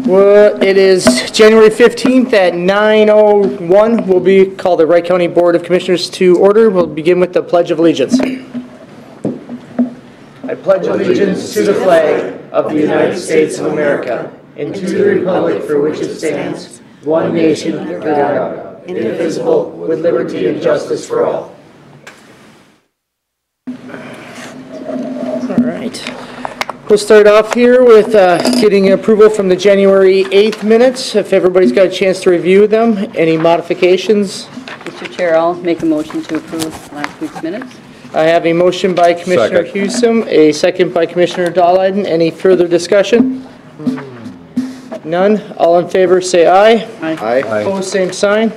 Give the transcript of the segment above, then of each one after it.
Well, it is January 15th at 9:01. Will be called the Wright County Board of Commissioners to order. We'll begin with the Pledge of Allegiance. I pledge allegiance to the flag of the United States of America and to the republic for which it stands, one nation under God, indivisible, with liberty and justice for all. All right. We'll start off here with getting approval from the January 8th minutes. If everybody's got a chance to review them, any modifications? Mr. Chair, I'll make a motion to approve last week's minutes. I have a motion by Commissioner Hewsome, a second by Commissioner Dahlheiden. Any further discussion? None. All in favor say aye. Aye. Opposed, same sign.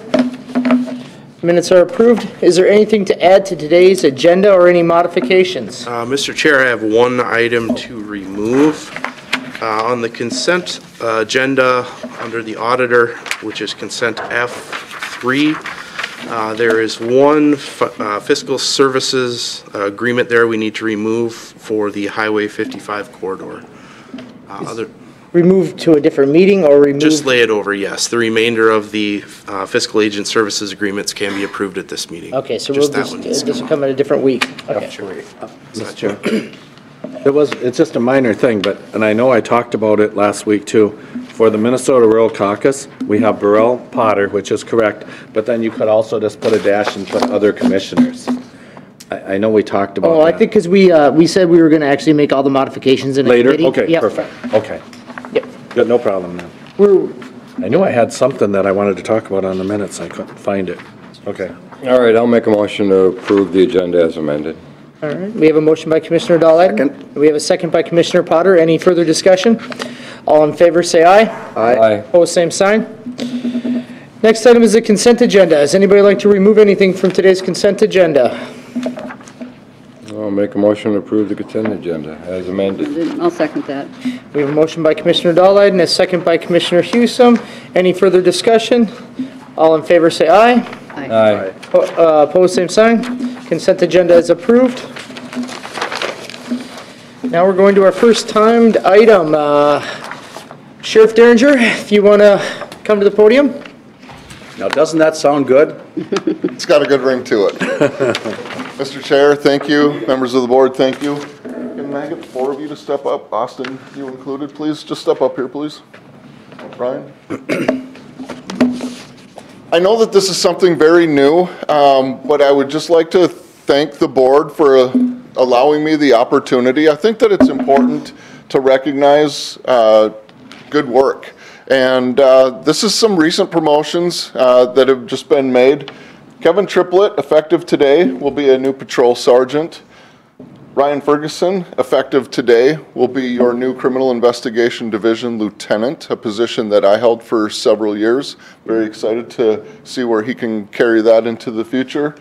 Minutes are approved. Is there anything to add to today's agenda or any modifications? Mr. Chair, I have one item to remove. On the consent agenda under the auditor, which is consent F3, there is one fiscal services agreement there we need to remove for the Highway 55 corridor. Remove to a different meeting or remove? Just lay it over, yes. The remainder of the fiscal agent services agreements can be approved at this meeting. Okay, so this will come in a different week. Okay. Mr. Chair. It's just a minor thing, and I know I talked about it last week too. For the Minnesota Rural Caucus, we have Burrell Potter, which is correct, but then you could also just put a dash and put other commissioners. I know we talked about that. Oh, I think because we said we were going to actually make all the modifications in a Later? committee. Okay, Yep. perfect. Okay. Yep. Good, no problem then. I knew I had something that I wanted to talk about on the minutes. I couldn't find it. Okay. All right, I'll make a motion to approve the agenda as amended. All right, we have a motion by Commissioner Dahlheiden. Second. We have a second by Commissioner Potter. Any further discussion? All in favor say aye. Aye. Opposed, same sign. Next item is the consent agenda. Does anybody like to remove anything from today's consent agenda? I'll make a motion to approve the consent agenda as amended. I'll second that. We have a motion by Commissioner Dahlheiden, a second by Commissioner Hewsome. Any further discussion? All in favor say aye. Aye. Opposed, same sign. Consent agenda is approved. Now we're going to our first timed item. Sheriff Derringer, if you want to come to the podium. Now, doesn't that sound good? It's got a good ring to it. Mr. Chair, thank you. Members of the board, thank you. Can I get 4 of you to step up? Austin, you included, please. Just step up here, please. Brian. I know that this is something very new, but I would just like to thank the board for allowing me the opportunity. I think that it's important to recognize good work. And this is some recent promotions that have just been made. Kevin Triplett, effective today, will be a new patrol sergeant. Ryan Ferguson, effective today, will be your new Criminal Investigation Division Lieutenant, a position that I held for several years. Very excited to see where he can carry that into the future.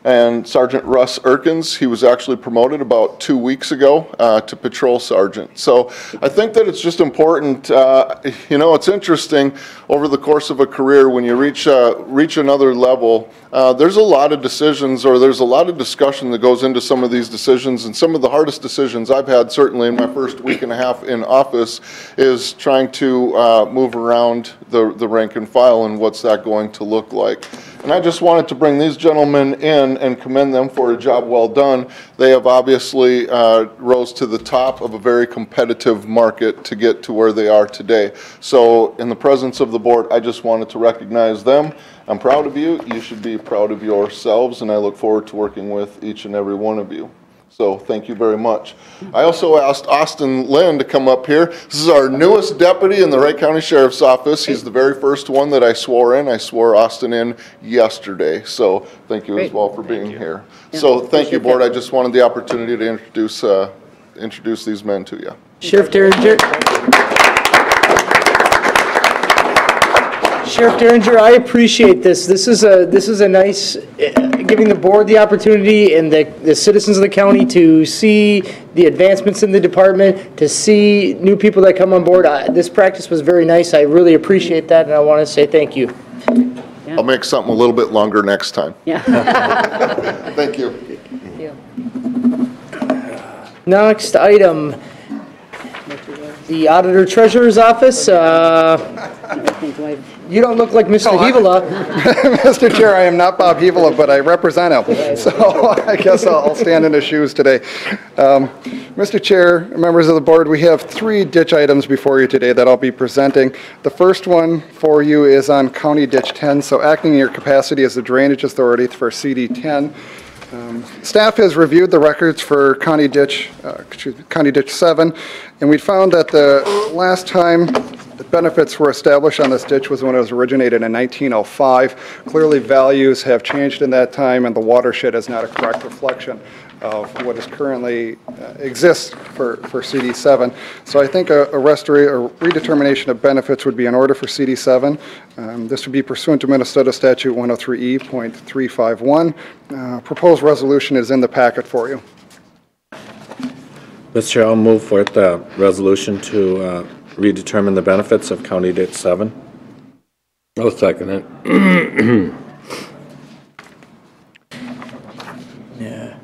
And Sergeant Russ Erkins, he was actually promoted about 2 weeks ago to patrol sergeant. So I think that it's just important, it's interesting over the course of a career when you reach another level, there's a lot of decisions or there's a lot of discussion that goes into some of these decisions, and some of the hardest decisions I've had certainly in my first week and a half in office is trying to move around the rank and file and what's that going to look like. And I just wanted to bring these gentlemen in and commend them for a job well done. They have obviously rose to the top of a very competitive market to get to where they are today. So in the presence of the board, I just wanted to recognize them. I'm proud of you. You should be proud of yourselves, and I look forward to working with each and every one of you. So thank you very much. I also asked Austin Lynn to come up here. This is our newest deputy in the Wright County Sheriff's Office. He's the very first one that I swore in. I swore Austin in yesterday. So thank you as well for being here. Yeah, so thank you, board. I just wanted the opportunity to introduce these men to you. Sheriff Derringer. Sheriff Derringer, I appreciate this. This is a nice, giving the board the opportunity and the citizens of the county to see the advancements in the department, to see new people that come on board. This practice was very nice. I really appreciate that, and I want to say thank you. Yeah. I'll make something a little bit longer next time. Yeah. Thank you. Thank you. Next item. the auditor treasurer's office. You don't look like Mr. Hevola. Mr. Chair, I am not Bob Hevola, but I represent him, so I guess I'll stand in his shoes today. Mr. Chair, members of the board, we have 3 ditch items before you today that I'll be presenting. The first one for you is on County Ditch 10, so acting in your capacity as the drainage authority for CD 10. Staff has reviewed the records for County Ditch 7, and we found that the last time the benefits were established on this ditch was when it was originated in 1905. Clearly, values have changed in that time, and the watershed is not a correct reflection of what is currently exists for CD7. So I think a redetermination of benefits would be in order for CD7. This would be pursuant to Minnesota Statute 103E.351. Proposed resolution is in the packet for you. Mr. Chair, I'll move for the resolution to redetermine the benefits of County Ditch 7. I'll second it. Yeah.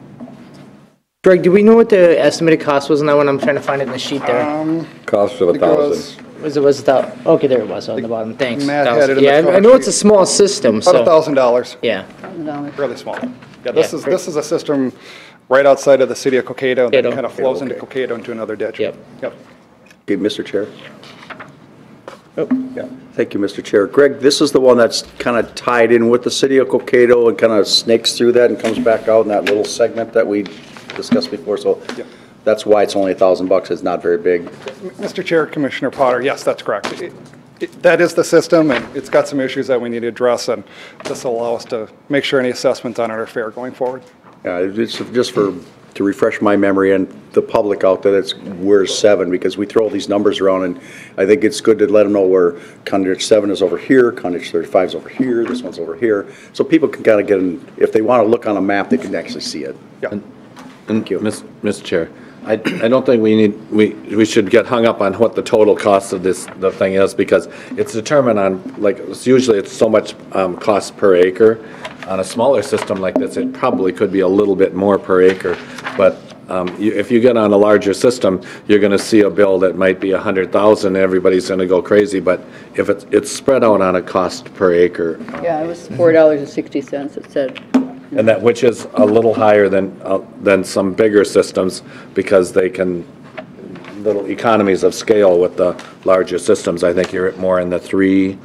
Greg, do we know what the estimated cost was on that one? I'm trying to find it in the sheet there. Cost of $1,000. Was it that? Okay, there it was on the bottom. Thanks. Matt had it in the Yeah, I cover know it's sheet. a small system, so. About $1,000. Yeah. Really small. Yeah, this Yeah, is a system right outside of the city of Cokato that Cokato. kind of flows into Cokato into another ditch. Yep. Yep. Okay, Mr. Chair. Oh. Yeah, thank you, Mr. Chair. Greg, this is the one that's kind of tied in with the city of Cokato and kind of snakes through that and comes back out in that little segment that we discussed before, so Yeah. that's why it's only $1,000. It's not very big. Mr. Chair, Commissioner Potter, yes, that's correct. That is the system, and it's got some issues that we need to address, and this will allow us to make sure any assessments on it are fair going forward. Yeah, it's just to refresh my memory and the public out there, where's 7, because we throw these numbers around, and I think it's good to let them know where County Ditch 7 is over here, County Ditch 35 is over here, this one's over here, so people can kind of get in, if they want to look on a map, they can actually see it. Yeah. Thank you. Mr. Chair, I don't think we should get hung up on what the total cost of the thing is, because it's determined on, like, usually it's so much cost per acre. On a smaller system like this, it probably could be a little bit more per acre, but if you get on a larger system, you're going to see a bill that might be $100,000, everybody's going to go crazy, but if it's spread out on a cost per acre. Yeah, it was $4.60, it said. And that, which is a little higher than some bigger systems, because they can, little economies of scale with the larger systems. I think you're more in the $3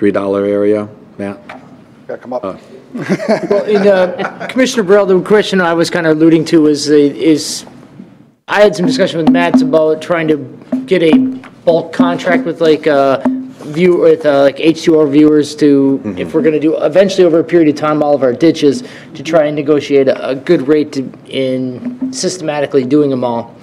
area, Matt? Yeah, come up. Well, Commissioner Burrell, the question I was kind of alluding to is I had some discussion with Matt about trying to get a bulk contract with like H2O viewers to, if we're going to do eventually over a period of time all of our ditches, to try and negotiate a good rate in systematically doing them all.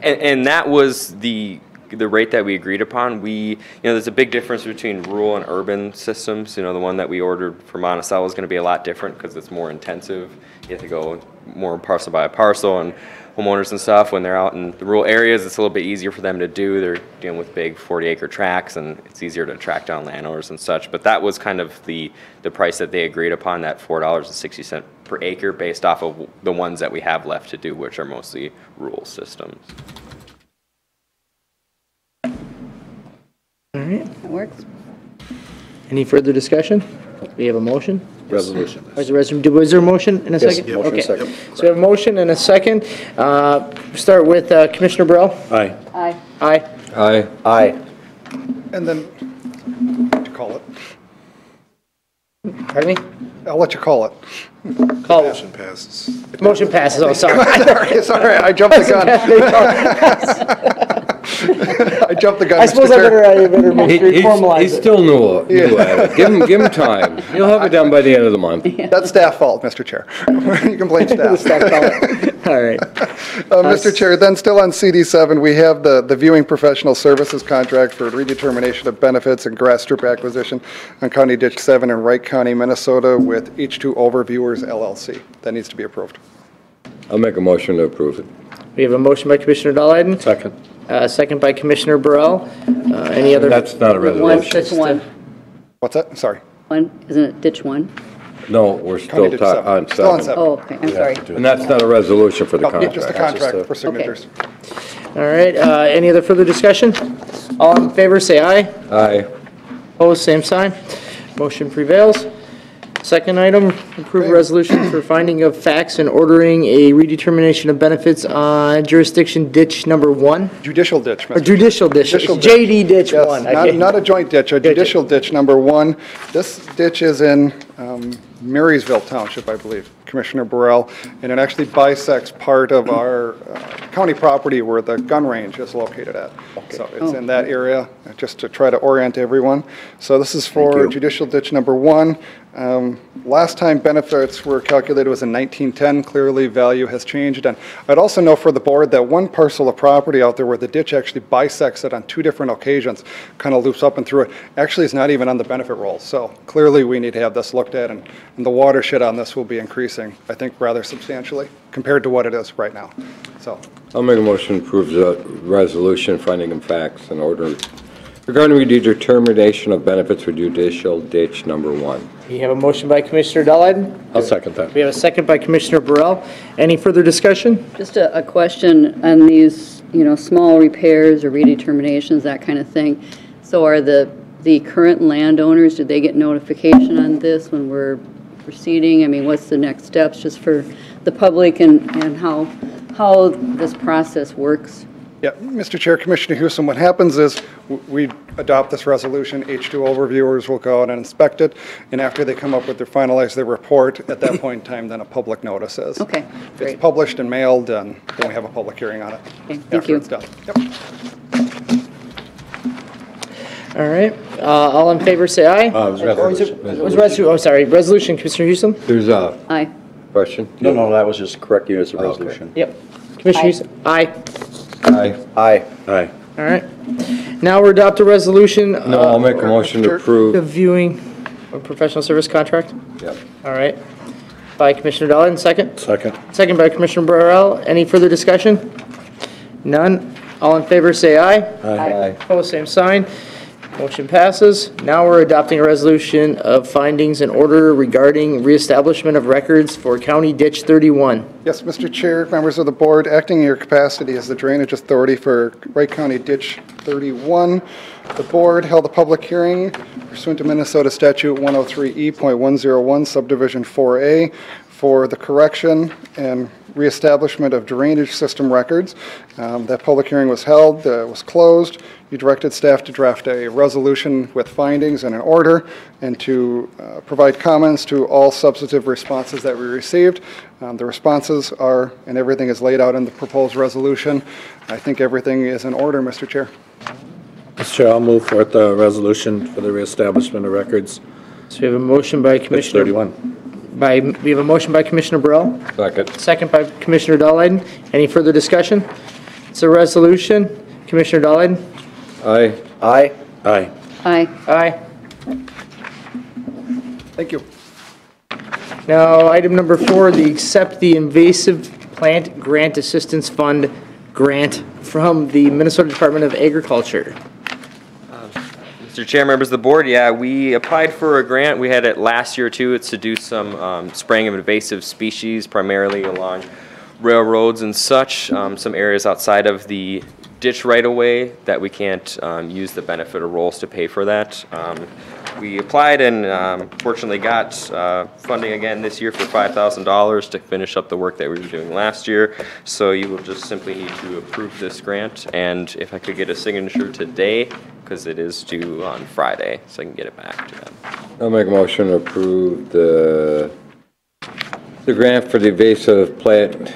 And that was the rate that we agreed upon. There's a big difference between rural and urban systems. The one that we ordered for Monticello is going to be a lot different because it's more intensive. You have to go more parcel by parcel, and homeowners and stuff, when they're out in the rural areas, it's a little bit easier for them to do. They're dealing with big 40-acre tracts, and it's easier to track down landowners and such. But that was kind of the price that they agreed upon, that $4.60 per acre, based off of the ones that we have left to do, which are mostly rural systems. All right. That works. Any further discussion? We have a motion? Resolution. Was there a motion in a second? Yes, motion Okay. second. So we have a motion and a second. Start with Commissioner Burrell. Aye. Aye. Aye. Aye. Aye. And then, what do you call it? Pardon me? I'll let you call it. Call. Motion passes. Motion passes. Oh, sorry. Sorry, I jumped the gun. I jumped the gun, I Mr. suppose I Chair. better make sure you formalize He's it. still new at it. Give him time. You'll have it done by the end of the month. That's staff fault, Mr. Chair. You can blame staff. All right. Mr. Chair, then still on CD7, we have the viewing professional services contract for redetermination of benefits and grass strip acquisition on County Ditch 7 in Wright County, Minnesota with H2 Overviewers LLC. That needs to be approved. I'll make a motion to approve it. We have a motion by Commissioner Dahlheiden. Second. Second by Commissioner Burrell. Any other? That's not a One, resolution. ditch one. What's that? Sorry. One, isn't it ditch one? No, we're County still Ditch 7. on Still on 7. 7. Oh, okay, I'm sorry. And that's not a resolution for the No, just a contract. contract for signatures. All right, any other further discussion? All in favor, say aye. Aye. Opposed, same sign. Motion prevails. Second item, approve a resolution for finding of facts and ordering a redetermination of benefits on jurisdiction ditch number 1. Judicial ditch, Or Mr. judicial ditch, Judicial ditch. JD ditch Yes, 1. not a joint ditch, a judicial ditch number 1. This ditch is in Marysville Township, I believe, Commissioner Burrell, and it actually bisects part of our county property where the gun range is located at. So it's in that area, just to try to orient everyone. So this is for judicial ditch number 1. Last time benefits were calculated was in 1910. Clearly, value has changed. And I'd also know for the board that one parcel of property out there where the ditch actually bisects it on 2 different occasions, kind of loops up and through it, actually is not even on the benefit roll. So clearly, we need to have this looked at, and the watershed on this will be increasing, I think, rather substantially compared to what it is right now. So I'll make a motion to approve the resolution finding of facts and order regarding redetermination of benefits for judicial ditch number 1. We have a motion by Commissioner Dahlheiden. I'll second that. We have a second by Commissioner Burrell. Any further discussion? Just a question on these, small repairs or redeterminations, that kind of thing. So are the current landowners, did they get notification on this when we're proceeding? I mean, what's the next steps, just for the public and how this process works? yeah, Mr. Chair, Commissioner Houston, what happens is we adopt this resolution, H2O reviewers will go out and inspect it, and after they come up with finalize their report, at that point in time, then a public notice is. Okay, If great. it's published and mailed, then we have a public hearing on it. Okay, thank after you. it's done. Yep. All right, all in favor, say aye. it was resolution. It was resolution, Commissioner Houston? There's a Aye. question? No, that was just correcting it as a resolution. Yep. Commissioner Houston? Aye. Aye. Aye. Aye. All right. Now we're adopt a resolution. No, I'll make a motion to The approve. viewing of professional service contract. Yep. All right. By Commissioner Dahlheiden, second. Second. Second by Commissioner Burrell. Any further discussion? None. All in favor, say aye. Aye. Opposed, same sign. Motion passes. Now we're adopting a resolution of findings and order regarding reestablishment of records for County Ditch 31. Yes, Mr. Chair, members of the board, acting in your capacity as the Drainage Authority for Wright County Ditch 31, the board held a public hearing pursuant to Minnesota Statute 103E.101 Subdivision 4A for the correction and reestablishment of drainage system records. That public hearing was held, was closed. You directed staff to draft a resolution with findings and an order, and to provide comments to all substantive responses that we received. The responses are, and everything is laid out in the proposed resolution. I think everything is in order, Mr. Chair. Mr. Chair, I'll move forth the resolution for the reestablishment of records. So we have a motion by Ditch Commissioner. 31. We have a motion by Commissioner Burrell. Second. Second by Commissioner Dahlheiden. Any further discussion? It's a resolution. Commissioner Dahlheiden? Aye. Aye. Aye. Aye. Aye. Thank you. Now, item number 4, the accept the invasive plant grant assistance fund grant from the Minnesota Department of Agriculture. Mr. Chair, members of the board, yeah, we applied for a grant. We had it last year too. It's to do some spraying of invasive species, primarily along railroads and such, some areas outside of the ditch right-of-way that we can't use the benefit of rolls to pay for that. We applied and fortunately got funding again this year for $5,000 to finish up the work that we were doing last year. So you will just simply need to approve this grant, and if I could get a signature today, because it is due on Friday, so I can get it back to them. I'll make a motion to approve the grant for the invasive plant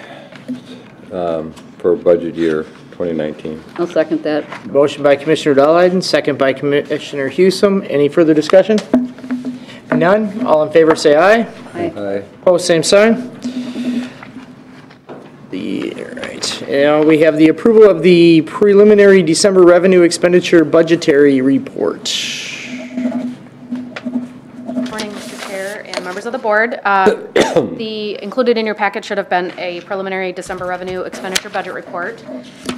for budget year 2019. I'll second that. Motion by Commissioner Dahlheiden, second by Commissioner Husum. Any further discussion? None. All in favor, say aye. Aye. Aye. Opposed, same sign. We have the approval of the preliminary December revenue expenditure budgetary report. Morning, Mr. Chair and members of the board. Included in your packet should have been a preliminary December revenue expenditure budget report.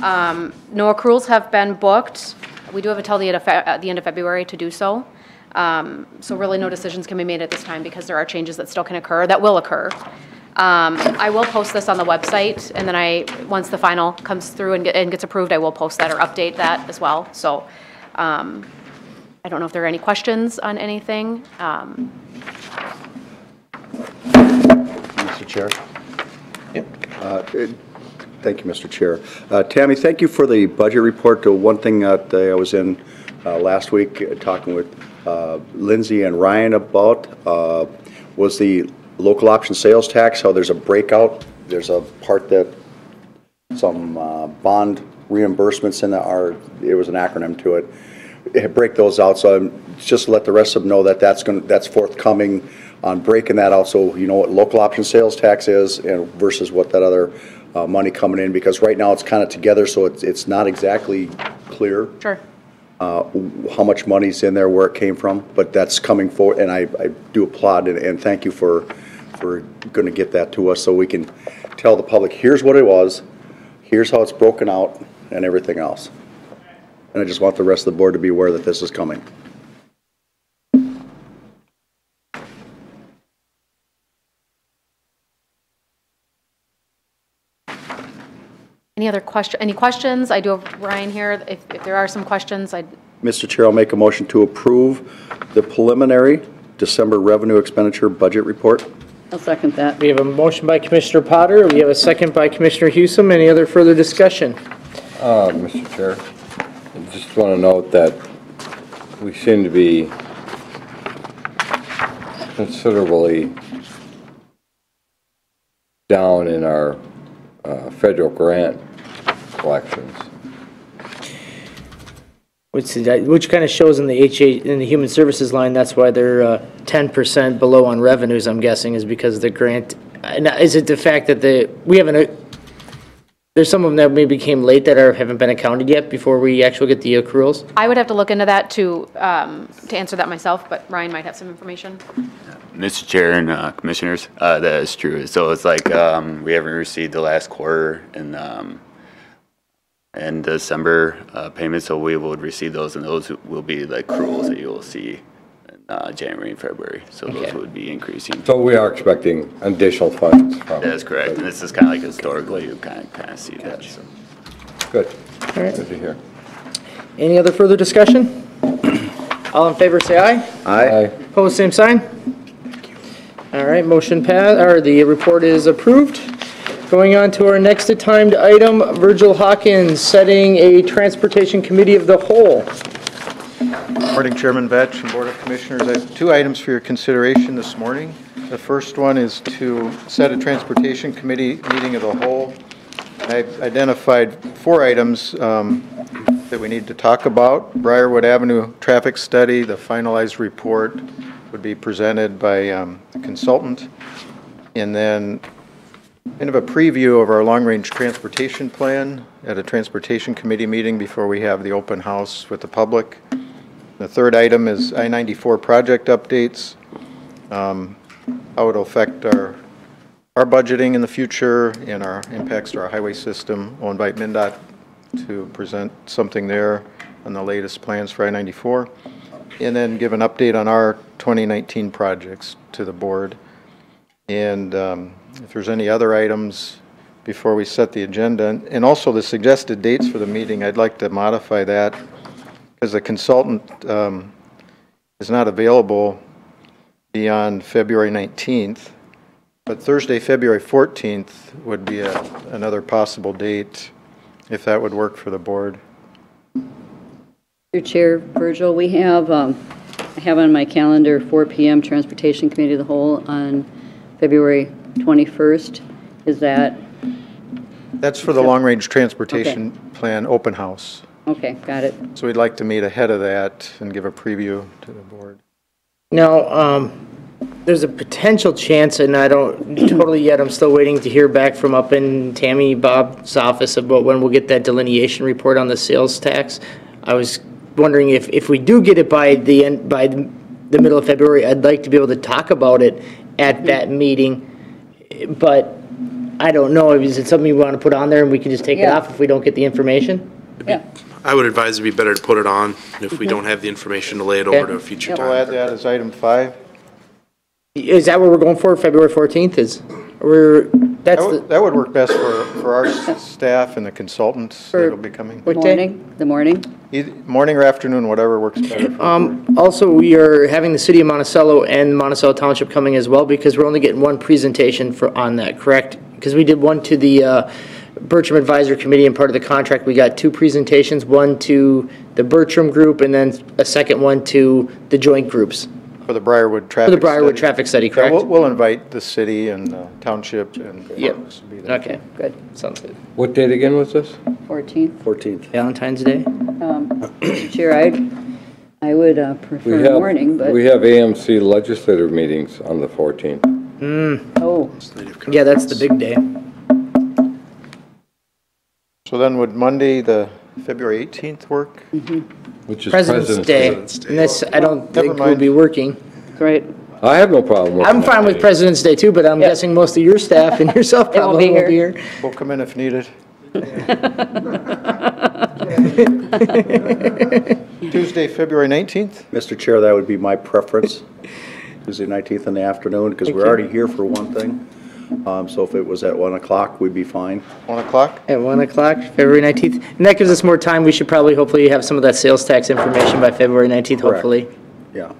No accruals have been booked. We do have until the end of February to do so. So really no decisions can be made at this time because there are changes that still can occur, that will occur. I will post this on the website, and then once the final comes through and gets approved, I will post that or update that as well. So I don't know if there are any questions on anything. Mr. Chair? Thank you, Mr. Chair. Tammy, thank you for the budget report. One thing that I was in last week talking with Lindsay and Ryan about was the local option sales tax, how there's a breakout. There's a part that some bond reimbursements in it was an acronym to it. Break those out, so just to let the rest of them know that that's forthcoming on breaking that out, so you know what local option sales tax is and versus what that other money coming in, because right now it's kind of together, so it's not exactly clear. Sure. How much money's in there, where it came from, but that's coming forward, and I do applaud and thank you for going to get that to us so we can tell the public, here's what it was, here's how it's broken out, and everything else. And I just want the rest of the board to be aware that this is coming. Any questions? I do have Ryan here. If there are some questions, Mr. Chair, I'll make a motion to approve the preliminary December revenue expenditure budget report. I'll second that. We have a motion by Commissioner Potter. We have a second by Commissioner Hewsome. Any other further discussion? Mr. Chair, I just want to note that we seem to be considerably down in our federal grant collections. Which kind of shows in the human services line. That's why they're 10% below on revenues, I'm guessing, is because of the grant. Is it the fact that there's some of them that maybe came late that haven't been accounted yet before we actually get the accruals? I would have to look into that to answer that myself, but Ryan might have some information. Mr. Chair and Commissioners, that is true. So it's like we haven't received the last quarter in December payments, so we will receive those, and those will be the accruals that you will see in January and February. So those would be increasing. So we are expecting additional funds from. That is correct, and this is kind of like historically you kind of see that. So. Good. All right. Good to hear. Any other further discussion? All in favor, say aye. Aye. Opposed, same sign. All right, motion passed, or the report is approved. Going on to our next timed item, Virgil Hawkins, setting a Transportation Committee of the Whole. Morning, Chairman Vetch and Board of Commissioners. I have 2 items for your consideration this morning. The first one is to set a Transportation Committee meeting of the whole. I've identified 4 items that we need to talk about. Briarwood Avenue traffic study, the finalized report would be presented by a consultant. And then kind of a preview of our long-range transportation plan at a Transportation Committee meeting before we have the open house with the public. The third item is I-94 project updates, how it'll affect our budgeting in the future and our impacts to our highway system. I'll invite MnDOT to present something there on the latest plans for I-94, and then give an update on our 2019 projects to the board. And if there's any other items before we set the agenda, and also the suggested dates for the meeting, I'd like to modify that because the consultant is not available beyond February 19th, but Thursday, February 14th would be another possible date, if that would work for the board. Your Chair, Virgil, we have, I have on my calendar 4 p.m. Transportation Committee of the Whole on February 21st. Is that? That's for the long-range transportation plan open house. Okay, got it. So we'd like to meet ahead of that and give a preview to the board. Now, there's a potential chance, and I don't totally yet, I'm still waiting to hear back from up in Tammy Bob's office about when we'll get that delineation report on the sales tax. I was wondering if we do get it by the middle of February, I'd like to be able to talk about it at that meeting, but I don't know. Is it something you want to put on there and we can just take it off if we don't get the information? Yeah. I would advise it'd be better to put it on if we don't have the information to lay it over to a future We'll add time. that as item 5. Is that what we're going for, February 14th is, That would work best for our staff and the consultants that'll be coming. What day? The morning? Either morning or afternoon, whatever works better. Also, we are having the city of Monticello and Monticello Township coming as well, because we're only getting one presentation on that, correct? Because we did one to the Bertram Advisory Committee, and part of the contract, we got two presentations, one to the Bertram group, and then a second one to the joint groups. For the Briarwood traffic For the Briarwood study. traffic study, Yeah, correct? we'll invite the city and township and. Yep. folks to be there. Okay, good, sounds good. What date again was this? 14th. 14th. Valentine's Day? Mr. Chair, I would We prefer have, morning, but, we have AMC legislative meetings on the 14th. oh, Yeah, that's the big day. So then would Monday, the February 18th work? Which is President's Day. And this, I don't think we'll mind. be working. right. I have no problem with I'm fine with President's Day too, but I'm Yeah. guessing most of your staff and yourself They won't probably be won't be here. here. We'll come in if needed. Tuesday, February 19th? Mr. Chair, that would be my preference, Tuesday 19th in the afternoon, because we're already here for one thing. So if it was at 1 o'clock, we'd be fine. 1 o'clock? At 1 o'clock, February 19th. And that gives us more time. We should probably hopefully have some of that sales tax information by February 19th, Correct. hopefully. Yeah.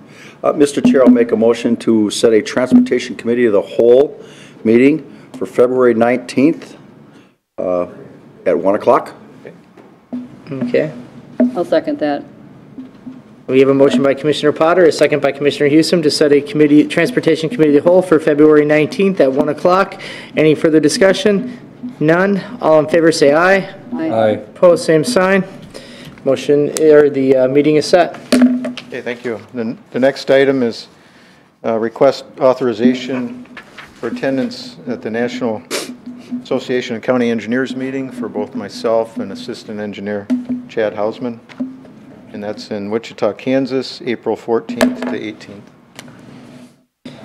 Mr. Chair, I'll make a motion to set a Transportation Committee of the Whole meeting for February 19th at 1 o'clock. Okay. I'll second that. We have a motion by Commissioner Potter, a second by Commissioner Hewsome to set a committee, Transportation Committee of the Whole for February 19th at 1 o'clock. Any further discussion? None. All in favor say aye. Aye. Opposed, same sign. Motion, or the meeting is set. Okay, thank you. Then the next item is request authorization for attendance at the National Association of County Engineers meeting for both myself and Assistant Engineer Chad Hausman. And that's in Wichita, Kansas, April 14th to 18th.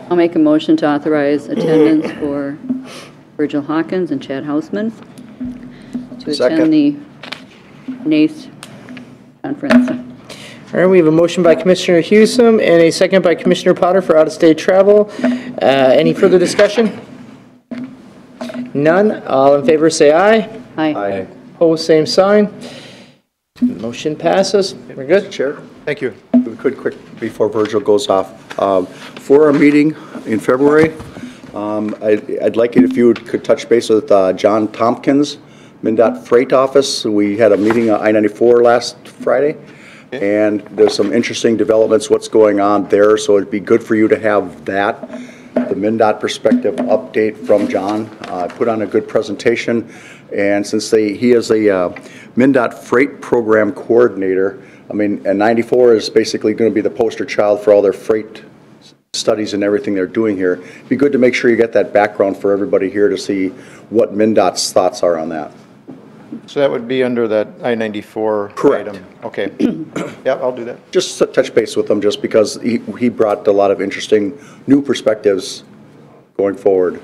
I'll make a motion to authorize attendance for Virgil Hawkins and Chad Hausman to Second. attend the NACE conference. All right, we have a motion by Commissioner Hewsome and a second by Commissioner Potter for out-of-state travel. Any further discussion? None. All in favor say aye. Aye. Opposed, same sign. Motion passes. We're good? Chair? Thank you. If we could, quick, before Virgil goes off. For our meeting in February, I'd like it if you could touch base with John Tompkins, MnDOT Freight Office. We had a meeting on I-94 last Friday, and there's some interesting developments, what's going on there, so it'd be good for you to have that, the MnDOT perspective update from John. Put on a good presentation, and since he is a MnDOT Freight Program Coordinator, I mean, and 94 is basically going to be the poster child for all their freight studies and everything they're doing here. It'd be good to make sure you get that background for everybody here to see what MnDOT's thoughts are on that. So that would be under that I-94 Correct. item? Okay. Yeah, I'll do that. Just to touch base with him, just because he brought a lot of interesting new perspectives going forward.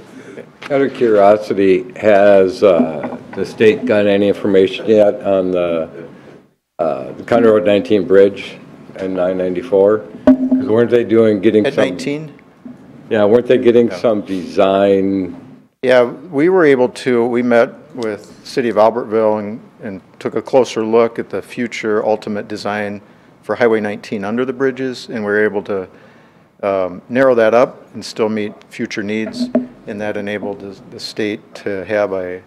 Out of curiosity, has the state gotten any information yet on the County Road 19 bridge and 994? Because weren't they getting At some... 19? Yeah, weren't they getting some design? Yeah, we were able to, we met with City of Albertville and took a closer look at the future ultimate design for Highway 19 under the bridges, and we were able to narrow that up and still meet future needs, and that enabled the state to have a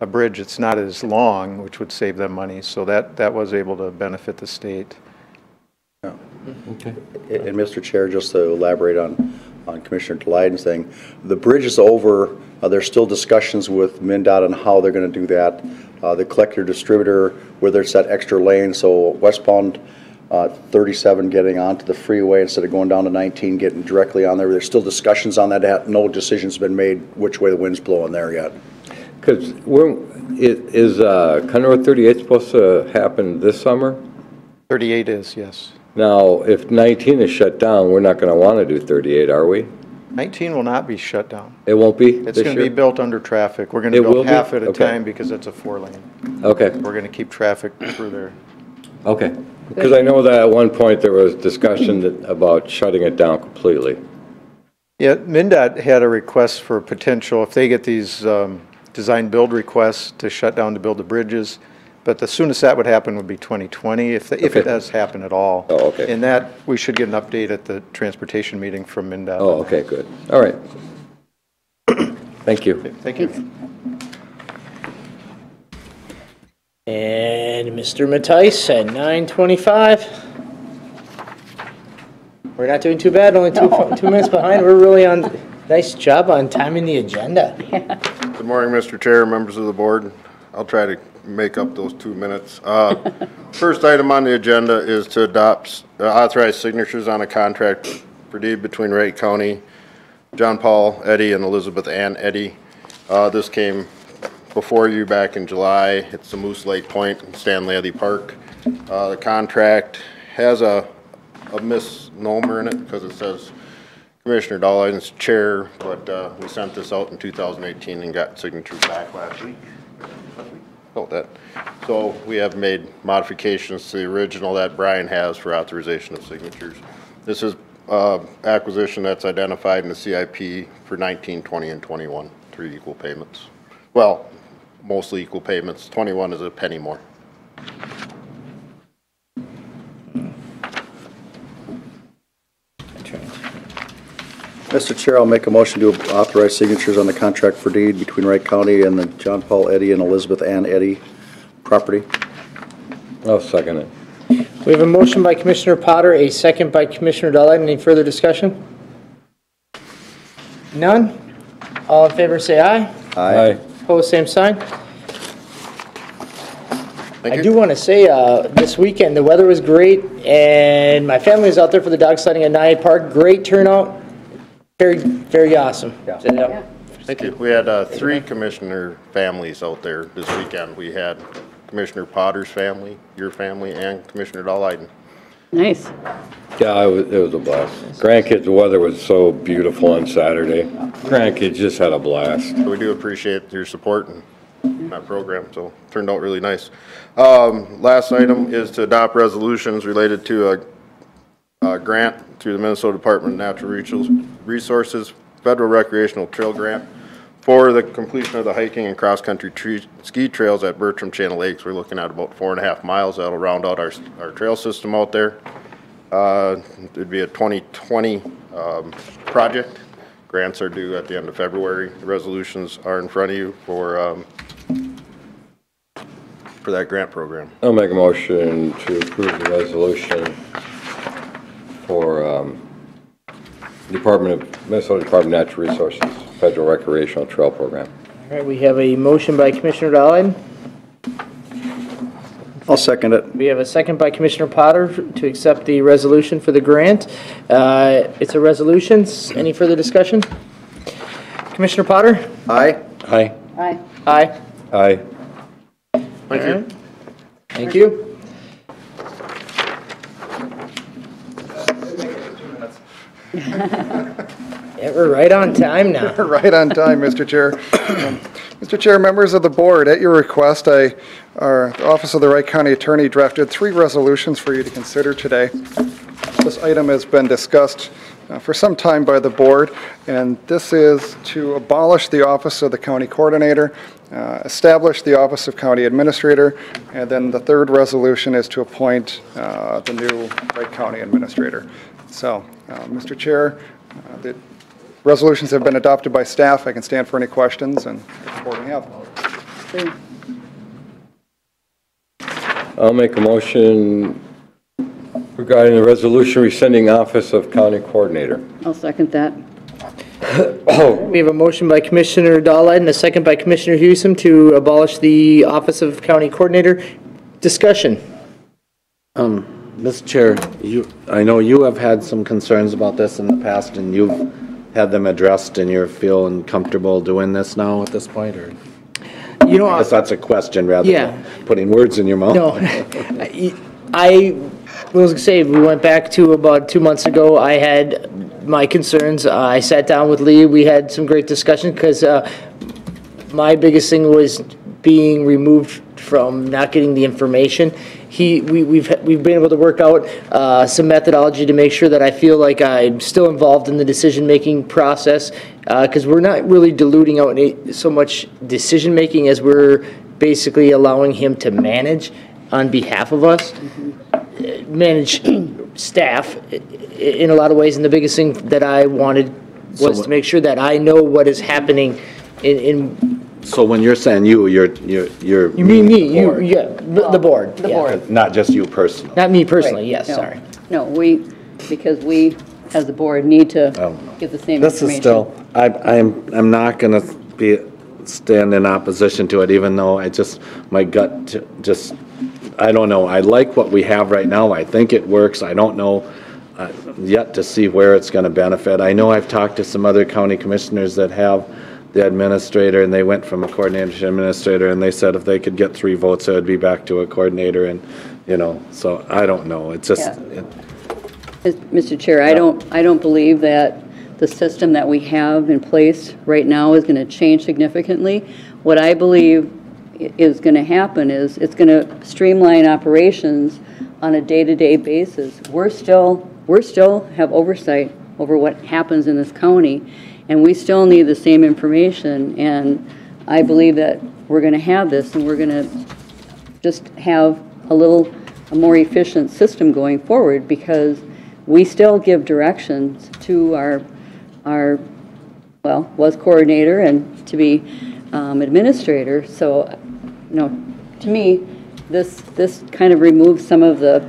bridge that's not as long, which would save them money, so that was able to benefit the state. Okay. And Mr. Chair, just to elaborate on Commissioner Delyden's thing, the bridge is over. There's still discussions with MnDOT on how they're going to do that. The collector distributor, whether it's that extra lane, so westbound 37 getting onto the freeway instead of going down to 19, getting directly on there. There's still discussions on that. No decision's been made which way the wind's blowing there yet. Because is County Road 38 supposed to happen this summer? 38 is, yes. Now, if 19 is shut down, we're not going to want to do 38, are we? 19 will not be shut down. It won't be It's this going to be year? built under traffic. We're going It to will build be? half at a Okay. time because it's a 4-lane. Okay, We're going to keep traffic through there. okay. Because I know that at one point there was discussion about shutting it down completely. Yeah, MnDOT had a request for potential, if they get these design build requests to shut down to build the bridges, but the soonest that would happen would be 2020, if it does happen at all. Oh, okay. And that, we should get an update at the transportation meeting from MnDOT. Oh, okay, good. All right. Thank you. Thank you. And Mr. Mattice at 9:25. We're not doing too bad, only 2 minutes behind. We're really on, nice job on timing the agenda. Good morning, Mr. Chair, members of the board. I'll try to make up those 2 minutes. First item on the agenda is to adopt, authorize signatures on a contract for deed between Wright County, John Paul Eddy, and Elizabeth Ann Eddy. This came before you back in July. It's the Moose Lake Point in Stanley Eddy Park. The contract has a misnomer in it because it says Commissioner Dahliden's chair, but we sent this out in 2018 and got signatures back last week. About that. So we have made modifications to the original that Brian has for authorization of signatures. This is acquisition that's identified in the CIP for 19, 20, and 21, 3 equal payments. Well, mostly equal payments. 21 is a penny more. Mr. Chair, I'll make a motion to authorize signatures on the contract for deed between Wright County and the John Paul Eddy and Elizabeth Ann Eddy property. I'll second it. We have a motion by Commissioner Potter, a second by Commissioner Dahliden. Any further discussion? None? All in favor say aye. Aye. Opposed, same sign. Thank I you. do want to say, this weekend, the weather was great, and my family was out there for the dog sledding at Nye Park. Great turnout. Very, very awesome. Yeah. So, yeah. Thank you. We had 3 commissioner families out there this weekend. We had Commissioner Potter's family, your family, and Commissioner Dahliden. Nice. Yeah, it was a blast. Grandkids, the weather was so beautiful on Saturday. Grandkids just had a blast. So we do appreciate your support in that program, so it turned out really nice. Last item is to adopt resolutions related to a grant through the Minnesota Department of Natural Resources Federal Recreational Trail Grant for the completion of the hiking and cross-country ski trails at Bertram Channel Lakes. We're looking at about 4.5 miles. That'll round out our trail system out there. It'd be a 2020 project. Grants are due at the end of February. The resolutions are in front of you for that grant program. I'll make a motion to approve the resolution for Minnesota Department of Natural Resources Federal Recreational Trail Program. All right, we have a motion by Commissioner Dahliden. I'll second it. We have a second by Commissioner Potter to accept the resolution for the grant. It's a resolution. Any further discussion? Commissioner Potter? Aye. Aye. Aye. Aye. Aye. Thank you. Thank you. Yeah, we're right on time now. Right on time, Mr. Chair. Mr. Chair, members of the board, at your request, the Office of the Wright County Attorney drafted 3 resolutions for you to consider today. This item has been discussed for some time by the board, and this is to abolish the Office of the County Coordinator, establish the Office of County Administrator, and then the 3rd resolution is to appoint the new Wright County Administrator. So, Mr. Chair, the resolutions have been adopted by staff. I can stand for any questions, and if the board may have. Sure. I'll make a motion regarding the resolution rescinding Office of County Coordinator. I'll second that. We have a motion by Commissioner Dahliden and a second by Commissioner Hewson to abolish the Office of County Coordinator. Discussion. Mr. Chair, I know you have had some concerns about this in the past, and you've had them addressed, and you're feeling comfortable doing this now at this point, or? You know, I guess that's a question rather Yeah. than putting words in your mouth. No, I was gonna say, we went back to about 2 months ago. I had my concerns. I sat down with Lee. We had some great discussion because my biggest thing was being removed from not getting the information. We've been able to work out some methodology to make sure that I feel like I'm still involved in the decision-making process, because we're not really diluting out so much decision-making as we're basically allowing him to manage on behalf of us, manage staff in a lot of ways. And the biggest thing that I wanted was to make sure that I know what is happening in. So when you're saying you're. You mean me, the board. The yeah. board. Not just you personally. Not me personally, Right. yes, No. sorry. No, because we, as the board, need to get the same information. This is still, I'm not gonna stand in opposition to it, even though my gut just, I don't know. I like what we have right now. I think it works. I don't know yet to see where it's gonna benefit. I know I've talked to some other county commissioners that have the administrator, and they went from a coordinator to administrator, and they said if they could get 3 votes, it would be back to a coordinator, and, so I don't know. It's just. Yeah. Mr. Chair, I don't believe that the system that we have in place right now is going to change significantly. What I believe is going to happen is it's going to streamline operations on a day-to-day basis. We're still have oversight over what happens in this county, and we still need the same information. And I believe that we're going to have this, and we're going to just have a more efficient system going forward, because we still give directions to our was coordinator and to be administrator. So, to me, this kind of removes some of the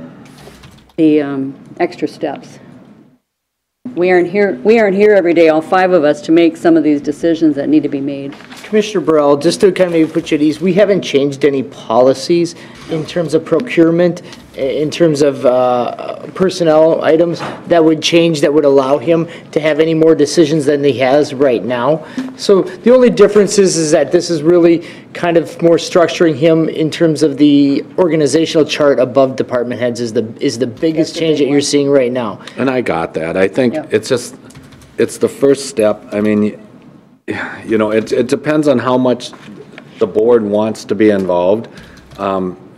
extra steps. We aren't here every day, all 5 of us, to make some of these decisions that need to be made. Commissioner Burrell, just to kind of maybe put you at ease, we haven't changed any policies in terms of procurement, in terms of personnel items that would change, that would allow him to have any more decisions than he has right now. So the only difference is that this is really kind of more structuring him in terms of the organizational chart above department heads is the biggest change that you're seeing right now. And I got that. I think it's the first step. I mean, it depends on how much the board wants to be involved.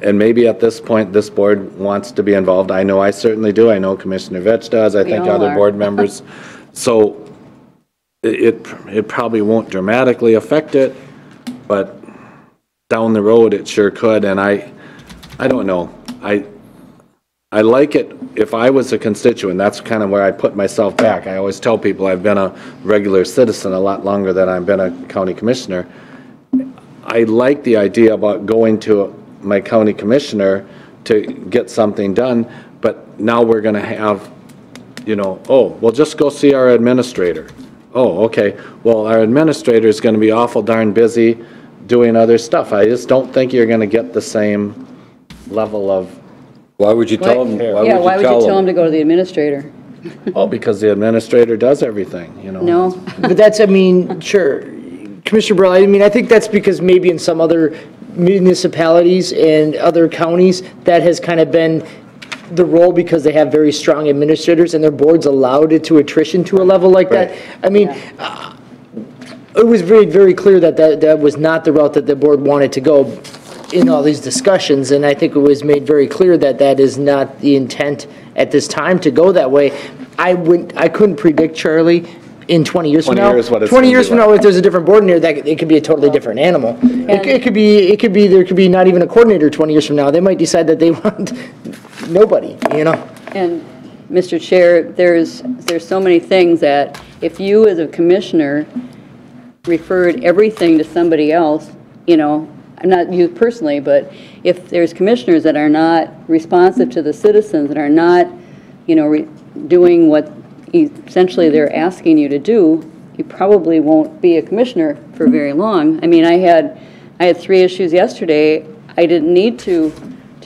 And maybe at this point, this board wants to be involved. I know I certainly do. I know Commissioner Vetch does. I think other board members. So it probably won't dramatically affect it, but down the road, it sure could. And I don't know. I like it. If I was a constituent, that's kind of where I put myself back. I always tell people I've been a regular citizen a lot longer than I've been a county commissioner. I like the idea about going to my county commissioner to get something done, but now we're going to have, well, just go see our administrator. Oh, okay. Well, our administrator is going to be awful darn busy doing other stuff. I just don't think you're going to get the same level of. Why would you tell them? Why would you tell them to go to the administrator? Oh, because the administrator does everything, No. But that's, sure. Commissioner Burrell, I think that's because maybe in some other municipalities and other counties, that has kind of been the role, because they have very strong administrators and their boards allowed it to attrition to a level like that. It was very, very clear that was not the route that the board wanted to go in all these discussions, and I think it was made very clear that that is not the intent at this time to go that way. I couldn't predict, Charlie, in 20 years from now. 20 years from now, if there's a different board in here, that it could be a totally different animal. It could be there could be not even a coordinator 20 years from now. They might decide that they want nobody, And Mr. Chair, there's so many things that if you as a commissioner referred everything to somebody else, I'm not you personally, but if there's commissioners that are not responsive to the citizens, that are not, doing what essentially they're asking you to do, you probably won't be a commissioner for very long. I had 3 issues yesterday. I didn't need to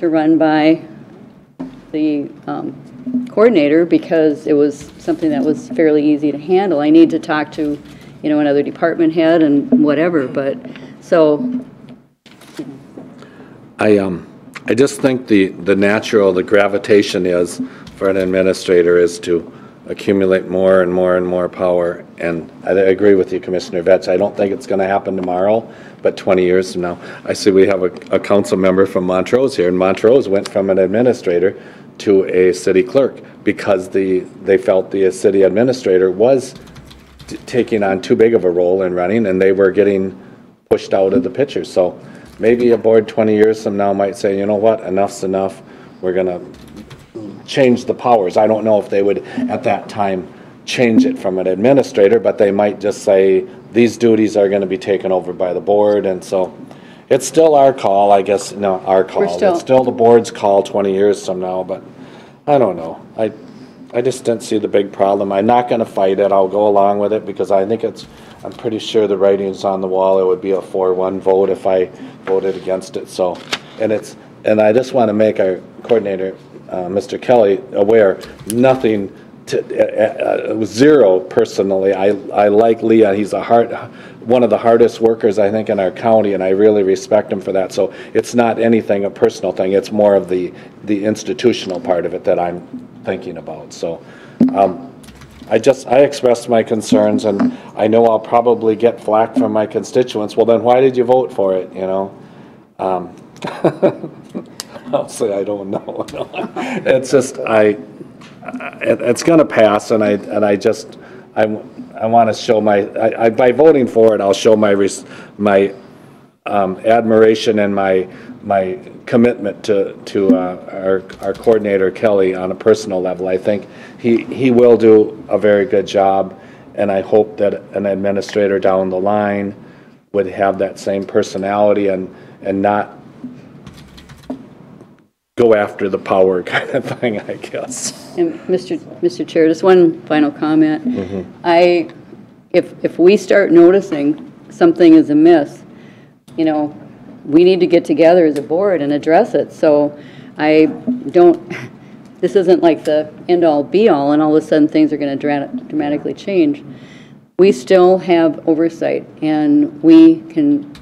run by the coordinator because it was something that was fairly easy to handle. I need to talk to, another department head and whatever, but so. I just think the gravitation is for an administrator is to accumulate more and more and more power. And I agree with you, Commissioner Vetch. I don't think it's going to happen tomorrow, but 20 years from now. I see we have a council member from Montrose here, and Montrose went from an administrator to a city clerk because they felt the city administrator was taking on too big of a role in running, and they were getting pushed out of the picture. So maybe a board 20 years from now might say, you know what, enough's enough. We're going to change the powers. I don't know if they would at that time change it from an administrator, but they might just say these duties are going to be taken over by the board. And so it's still our call, I guess. No, our call. It's still the board's call 20 years from now, but I don't know. I just didn't see the big problem. I'm not going to fight it. I'll go along with it because I think I'm pretty sure the writing's on the wall. It would be a 4-1 vote if I voted against it. So, and I just want to make our coordinator, Mr. Kelly, aware, nothing to, zero personally. I like Leon. He's one of the hardest workers, I think, in our county, and I really respect him for that. So it's not anything, a personal thing. It's more of the institutional part of it that I'm thinking about. So I expressed my concerns, and I know I'll probably get flack from my constituents. Well, then why did you vote for it, you know? I'll say I don't know. It's just, it's going to pass, and I want to show by voting for it, I'll show my admiration and my commitment to our coordinator Kelly on a personal level. I think he will do a very good job, and I hope that an administrator down the line would have that same personality and not go after the power kind of thing, I guess. And Mr. Chair, just one final comment. Mm-hmm. If we start noticing something is amiss, you know, we need to get together as a board and address it. So this isn't like the end-all be-all and all of a sudden things are going to dramatically change. We still have oversight and we can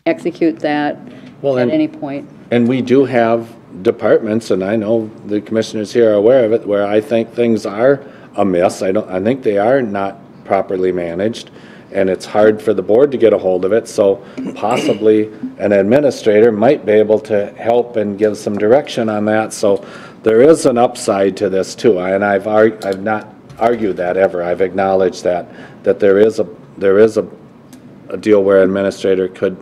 execute that at any point. And we do have departments, and I know the commissioners here are aware of it, where I think things are amiss. I think they are not properly managed, and it's hard for the board to get a hold of it. So possibly an administrator might be able to help and give some direction on that. So there is an upside to this too, and I've not argued that ever. I've acknowledged that there is a deal where administrator could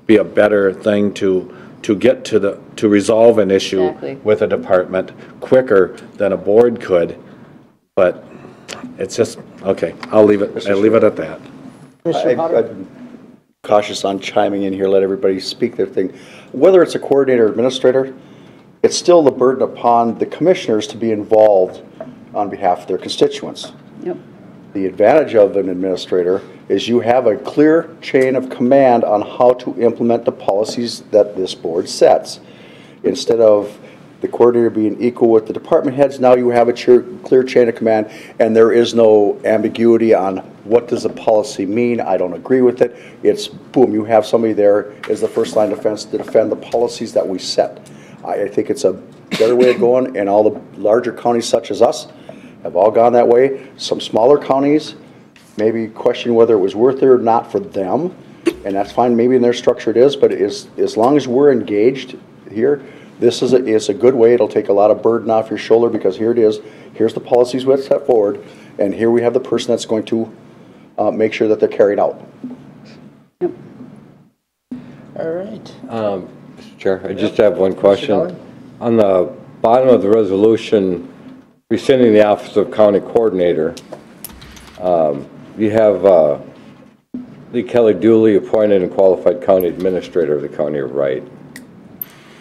be a better thing to get to resolve an issue with a department quicker than a board could, but it's just, okay, I'll leave it at that. I'm cautious on chiming in here, let everybody speak their thing. Whether it's a coordinator or administrator, it's still the burden upon the commissioners to be involved on behalf of their constituents. Yep. The advantage of an administrator is you have a clear chain of command on how to implement the policies that this board sets. Instead of the coordinator being equal with the department heads, now you have a clear chain of command, and there is no ambiguity on what does a policy mean. I don't agree with it. It's boom, you have somebody there as the first line of defense to defend the policies that we set. I think it's a better way of going, and all the larger counties such as us have all gone that way. Some smaller counties maybe question whether it was worth it or not for them, and that's fine. Maybe in their structure it is, but as long as we're engaged here, this is a good way. It'll take a lot of burden off your shoulder, because here it is. Here's the policies we have set forward, and here we have the person that's going to make sure that they're carried out. Yep. All right. Mr. Chair, I just have one question. On the bottom of the resolution rescinding the office of county coordinator, you have Lee Kelly duly appointed and qualified county administrator of the county of Wright.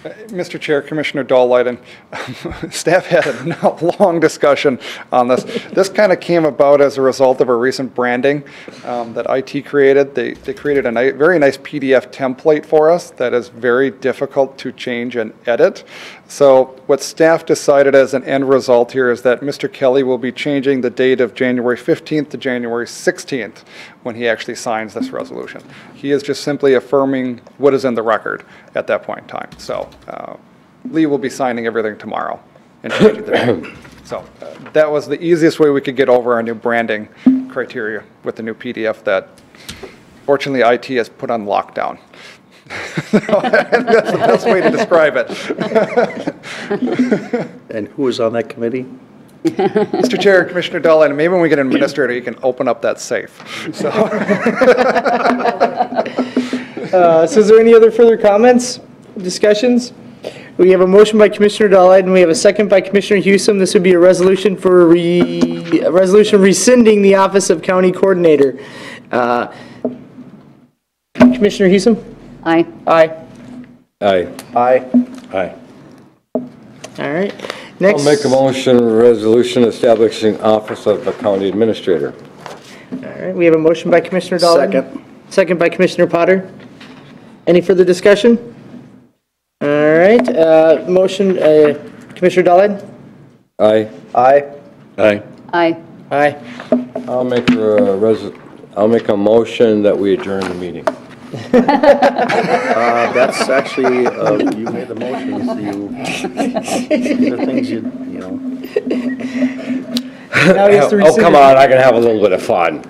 Mr. Chair, Commissioner Dahl-Leiden, staff had a long discussion on this. This kind of came about as a result of a recent branding that IT created. They created a very nice PDF template for us that is very difficult to change and edit. So what staff decided as an end result here is that Mr. Kelly will be changing the date of January 15th to January 16th when he actually signs this resolution. He is just simply affirming what is in the record at that point in time. So Lee will be signing everything tomorrow and changing the date. So that was the easiest way we could get over our new branding criteria with the new PDF that fortunately IT has put on lockdown. That's the best way to describe it. And who is on that committee? Mr. Chair, Commissioner Dull, and maybe when we get an administrator, you can open up that safe. So, So is there any other further comments, discussions? We have a motion by Commissioner Dahlhead, and we have a second by Commissioner Hewsome. This would be a resolution for a resolution rescinding the office of county coordinator. Commissioner Hewsome? Aye. Aye. Aye. Aye. Aye. All right. I'll Next. make a motion, resolution establishing office of the county administrator. All right, we have a motion by Commissioner Dahlhead. Second. Second by Commissioner Potter. Any further discussion? All right, motion, Commissioner Dahlhead? Aye. Aye. Aye. Aye. Aye. I'll make a motion that we adjourn the meeting. That's actually, you made the motion, so these are things you know. Now he has to Oh, rescind come it. on, I can have a little bit of fun.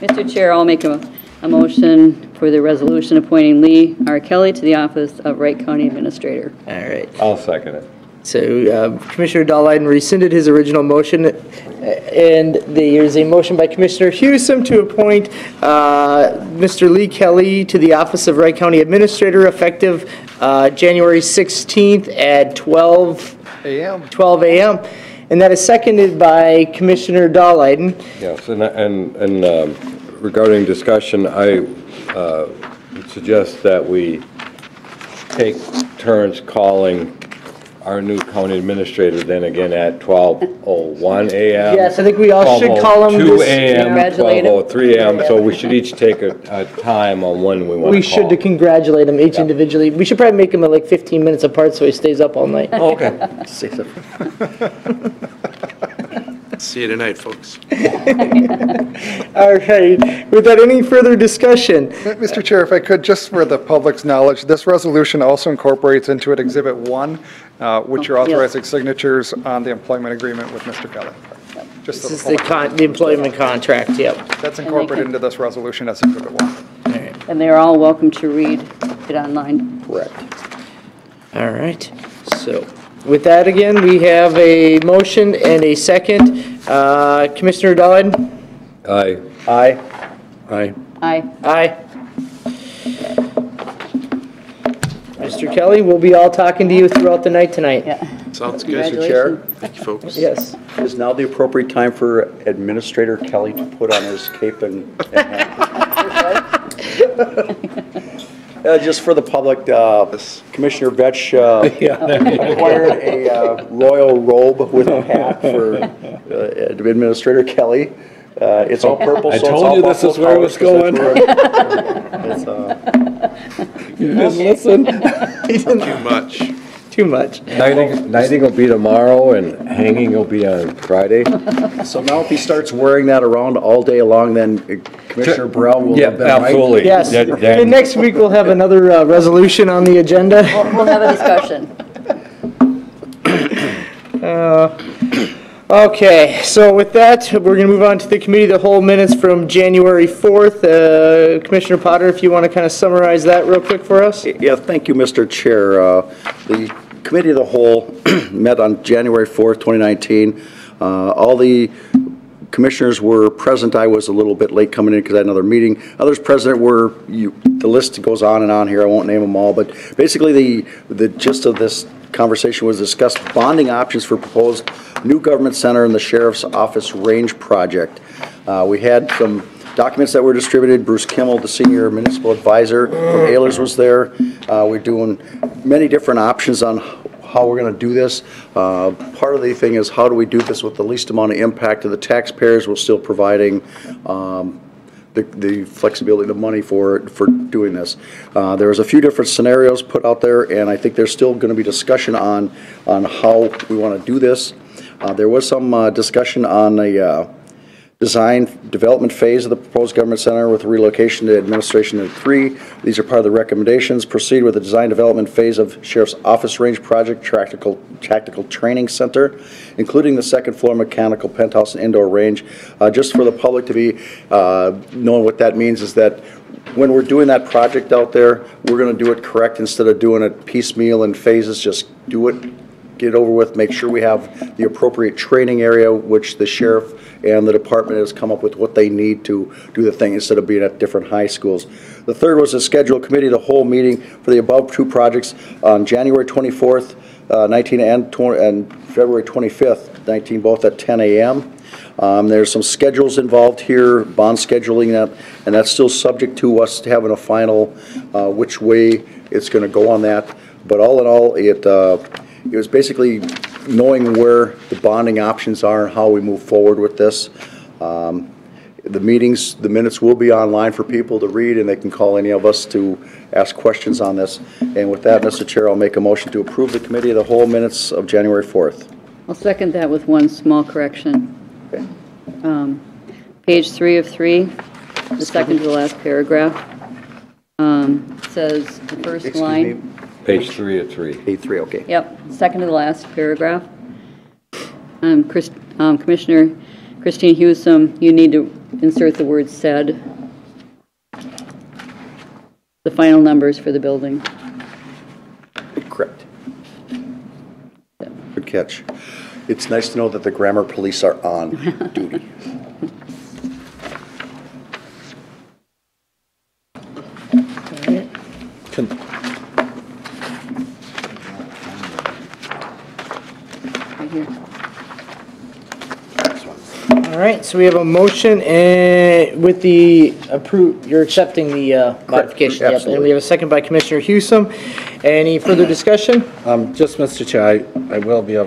Mr. Chair, I'll make a motion for the resolution appointing Lee R. Kelly to the office of Wright County Administrator. All right. I'll second it. So Commissioner Dahlheiden rescinded his original motion, and there's a motion by Commissioner Hewsome to appoint Mr. Lee Kelly to the office of Wright County Administrator effective January 16th at 12 a.m. And that is seconded by Commissioner Dahlheiden. Yes, and regarding discussion, I would suggest that we take turns calling our new county administrator then again at 12:01 a.m. Yes, I think we all should call him 12:02 this. a.m., Congratulate him. 12:03 a.m., so we should each take a time on when we want We to should call. to congratulate him each individually. We should probably make him like 15 minutes apart so he stays up all night. Oh, okay. See you tonight, folks. All right. Without any further discussion, Mr. Chair, if I could, just for the public's knowledge, this resolution also incorporates into it Exhibit 1, which are yes. authorizing signatures on the employment agreement with Mr. Kelly. Just so this is the public- the employment contract, yep. That's incorporated into this resolution as Exhibit 1. And they're all welcome to read it online. Correct. All right. So with that again, we have a motion and a second. Commissioner Dodd? Aye. Aye. Aye. Aye. Aye. Mr. Kelly, we'll be all talking to you throughout the night tonight. Yeah. Sounds good. Mr. Chair, Thank you, folks. Yes. is now the appropriate time for Administrator Kelly to put on his cape and just for the public, Commissioner Vetch acquired a royal robe with a hat for Administrator Kelly. It's all purple, I so it's told all you this buffalo is where it was colors, 'cause going. that's where You didn't listen. Too much. Too much. Knighting will be tomorrow and hanging will be on Friday. So now if he starts wearing that around all day long, then Commissioner Burrell will Yeah, have been right. absolutely. Yes. Then- And next week, we'll have another resolution on the agenda. We'll have a discussion. Okay, so with that, we're going to move on to the committee of the whole minutes from January 4th. Commissioner Potter, if you want to kind of summarize that real quick for us? Yeah, thank you, Mr. Chair. The Committee of the Whole met on January 4th, 2019. All the commissioners were present. I was a little bit late coming in because I had another meeting. Others present were, the list goes on and on here. I won't name them all, but basically the gist of this conversation was discussed bonding options for proposed new government center and the Sheriff's Office Range Project. We had some documents that were distributed. Bruce Kimmel, the Senior Municipal Advisor from Ehlers, was there. We're doing many different options on how we're going to do this. Part of the thing is how do we do this with the least amount of impact to the taxpayers while still providing the flexibility, the money for doing this. There was a few different scenarios put out there, and I think there's still going to be discussion on how we want to do this. There was some discussion on design development phase of the proposed government center with relocation to administration in 3. These are part of the recommendations. Proceed with the design development phase of Sheriff's Office Range Project Tactical Training Center, including the second floor mechanical penthouse and indoor range. Just for the public to be knowing what that means is that when we're doing that project out there, we're going to do it correct instead of doing it piecemeal in phases. Just do it, get it over with, make sure we have the appropriate training area, which the sheriff and the department has come up with what they need to do the thing instead of being at different high schools. The third was to schedule a committee of the whole meeting for the above 2 projects on January 24th, 19 and February 25th, 19, both at 10 a.m. There's some schedules involved here, bond scheduling, and that's still subject to us having a final which way it's going to go on that. But all in all, it was basically knowing where the bonding options are and how we move forward with this. The minutes will be online for people to read, and they can call any of us to ask questions on this. And with that, Mr. Chair, I'll make a motion to approve the committee of the whole minutes of January 4th. I'll second that with one small correction. Okay. Page 3 of 3, the second to the last paragraph, says the first line. Page 3 of 3. Page 3, okay. Yep, second to the last paragraph. Commissioner Christine Hewsome, you need to insert the word said. The final numbers for the building. Correct. Good catch. It's nice to know that the grammar police are on duty. Right here. All right, so we have a motion and with the you're accepting the modification. Yep. And we have a second by Commissioner Hewsome. Any further discussion? Just, Mr. Chair, I will be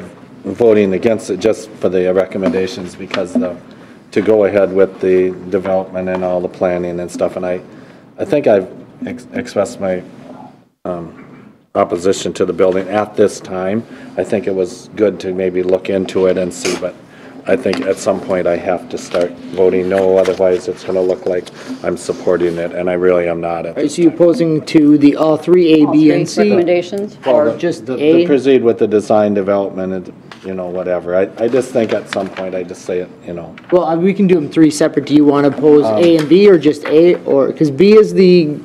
voting against it just for the recommendations because to go ahead with the development and all the planning and stuff. And I think I've expressed my opposition to the building at this time. I think it was good to maybe look into it and see, but I think at some point I have to start voting no, otherwise it's going to look like I'm supporting it, and I really am not at this time. Are you opposing to the all 3 A, B, and C? Recommendations? Or just A? To proceed with the design development and, whatever. I just think at some point I just say it, Well, we can do them 3 separate. Do you want to oppose A and B or just A? Or, because B is the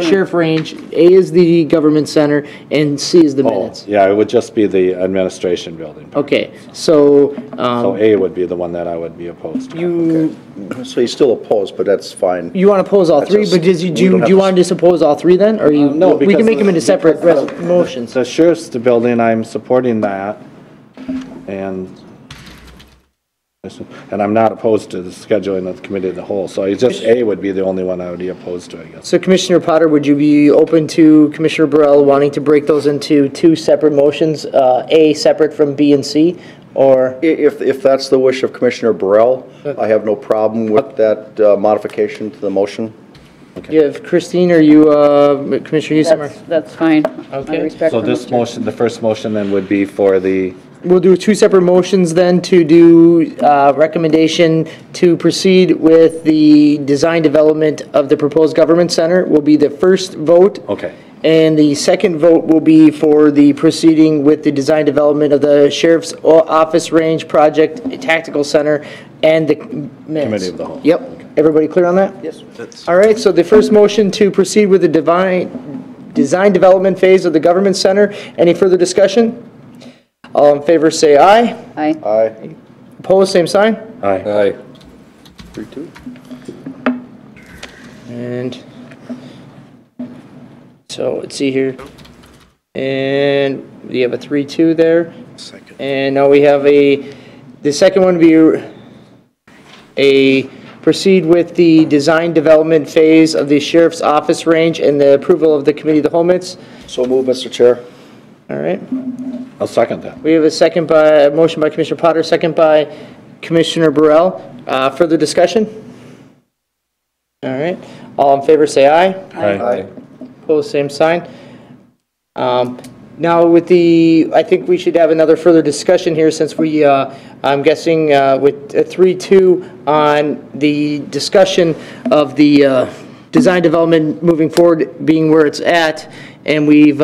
sheriff range, A is the government center, and C is the minutes. Yeah, it would just be the administration building. Okay, so. So A would be the one that I would be opposed to. So he's still opposed, but that's fine. You want to oppose all 3, but do you want to just oppose all 3 then? Or no, we can make them into separate motions. The sheriff's building, I'm supporting that, and I'm not opposed to the scheduling of the committee of the whole. So just A would be the only one I would be opposed to, I guess. So Commissioner Potter, would you be open to Commissioner Burrell wanting to break those into 2 separate motions, A separate from B and C? Or if that's the wish of Commissioner Burrell, I have no problem with that modification to the motion. Okay. You have Christine, or you, Commissioner Hewsome? That's fine. Okay. I respect So this motion, the first motion then would be for the... We'll do 2 separate motions then to do recommendation to proceed with the design development of the proposed government center will be the first vote. Okay. And the second vote will be for the proceeding with the design development of the Sheriff's Office Range Project Tactical Center and the minutes. Committee of the whole. Yep. Okay. Everybody clear on that? Yes. All right, so the first motion to proceed with the design development phase of the government center. Any further discussion? All in favor say aye. Aye. Aye. Opposed, same sign? Aye. Aye. 3-2. And so let's see here. And we have a 3-2 there. Second. And now we have the second one would be proceed with the design development phase of the Sheriff's Office Range and the approval of the Committee of the Whole Minutes. So move, Mr. Chair. All right. I'll second that. We have a motion by Commissioner Potter, second by Commissioner Burrell. Further discussion? All right. All in favor say aye. Aye. Opposed, same sign. Now with I think we should have another further discussion here since I'm guessing with 3-2 on the discussion of the design development moving forward being where it's at, and we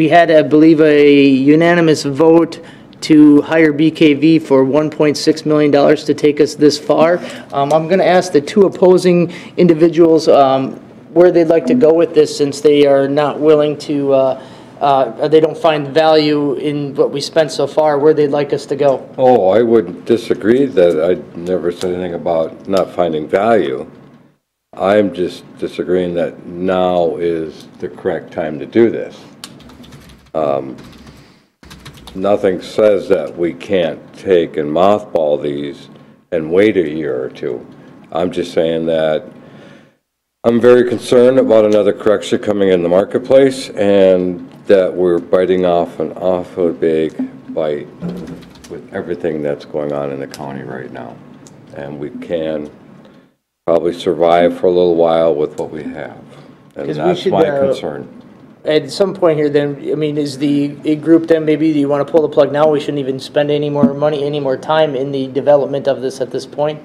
had, I believe, a unanimous vote to hire BKV for $1.6 million to take us this far. I'm going to ask the two opposing individuals where they'd like to go with this, since they are not willing to, they don't find value in what we spent so far, where they'd like us to go. Oh, I would disagree that I never said anything about not finding value. I'm just disagreeing that now is the correct time to do this. Nothing says that we can't take and mothball these and wait a year or two. I'm just saying that I'm very concerned about another correction coming in the marketplace, and that we're biting off an awfully big bite with everything that's going on in the county right now. And we can probably survive for a little while with what we have. And that's my concern. At some point here, then, I mean, is a group then, maybe you want to pull the plug now? We shouldn't even spend any more money, any more time in the development of this at this point.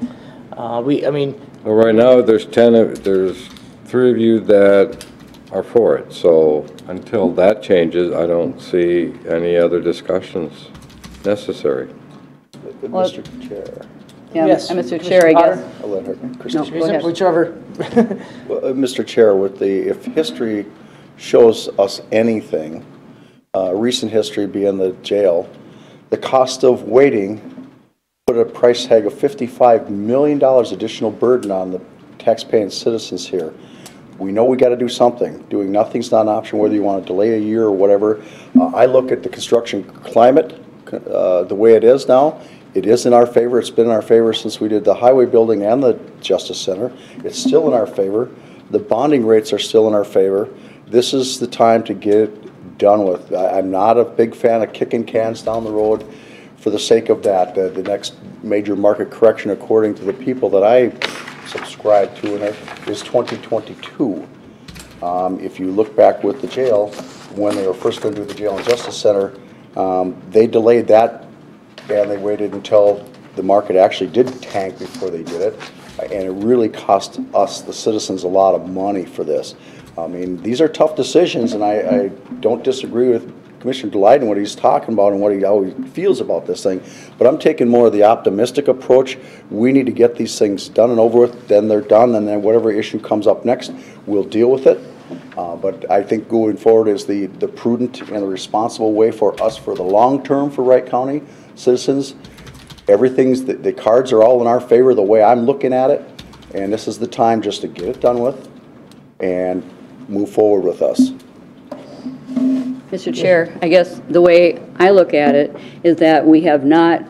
Well, right now, there's 3 of you that are for it. So until that changes, I don't see any other discussions necessary. Mr. Chair. Yeah, Yes, Mr. Chair, I guess. I'll let her, No, Christine. go ahead. Whichever. Well, Mr. Chair, if history shows us anything, recent history being the jail, the cost of waiting put a price tag of $55 million additional burden on the taxpaying citizens here. We know we got to do something. Doing nothing's not an option, whether you want to delay a year or whatever. I look at the construction climate the way it is now. It is in our favor. It's been in our favor since we did the highway building and the Justice Center. It's still in our favor. The bonding rates are still in our favor. This is the time to get it done with. I'm not a big fan of kicking cans down the road for the sake of that. The next major market correction, according to the people that I subscribe to, and is 2022. If you look back with the jail, when they were first going to do the jail and Justice Center, they delayed that, and they waited until the market actually did tank before they did it, and it really cost us, the citizens, a lot of money for this. I mean, these are tough decisions, and I don't disagree with Commissioner Delight and what he's talking about and how he feels about this thing, but I'm taking more of the optimistic approach. We need to get these things done and over with, then they're done, and then whatever issue comes up next, we'll deal with it. But I think going forward is the prudent and the responsible way for us for the long term for Wright County citizens. Everything's, the cards are all in our favor the way I'm looking at it, and this is the time just to get it done with and move forward with us. Mr. Chair, I guess the way I look at it is that we have not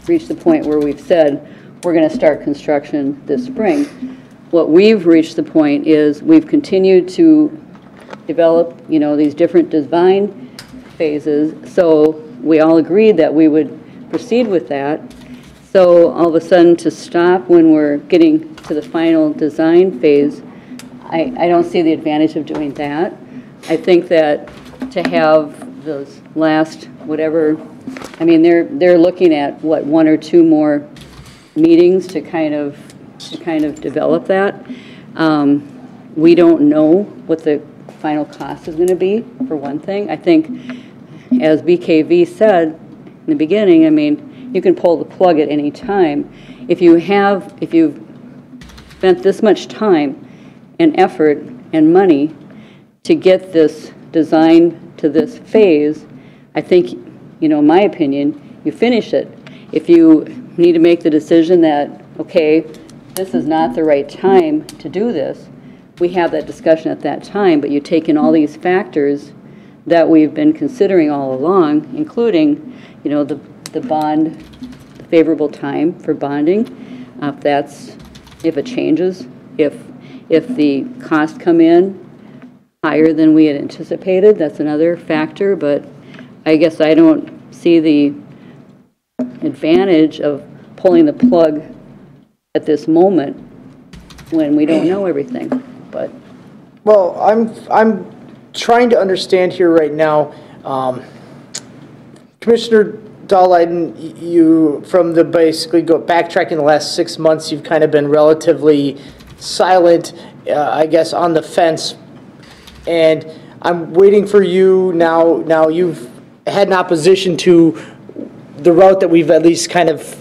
reached the point where we've said we're going to start construction this spring. What we've reached the point is we've continued to develop, these different design phases. So we all agreed that we would proceed with that. So all of a sudden to stop when we're getting to the final design phase, I don't see the advantage of doing that. I think that to have those last whatever, they're looking at what, 1 or 2 more meetings to kind of develop that. We don't know what the final cost is going to be, for one thing. I think, as BKV said in the beginning, you can pull the plug at any time. If you've spent this much time and effort and money to get this design to this phase, I think, in my opinion, you finish it. If you need to make the decision that, okay, this is not the right time to do this, we have that discussion at that time, but you take in all these factors that we've been considering all along, including, the bond, the favorable time for bonding, if it changes, if the costs come in higher than we had anticipated, that's another factor, but I guess I don't see the advantage of pulling the plug at this moment when we don't know everything, but. Well, I'm trying to understand here right now. Commissioner Dahlheiden, you, from the basically backtracking the last 6 months, you've kind of been relatively silent, I guess, on the fence. And I'm waiting for you now. Now you've had an opposition to the route that we've at least kind of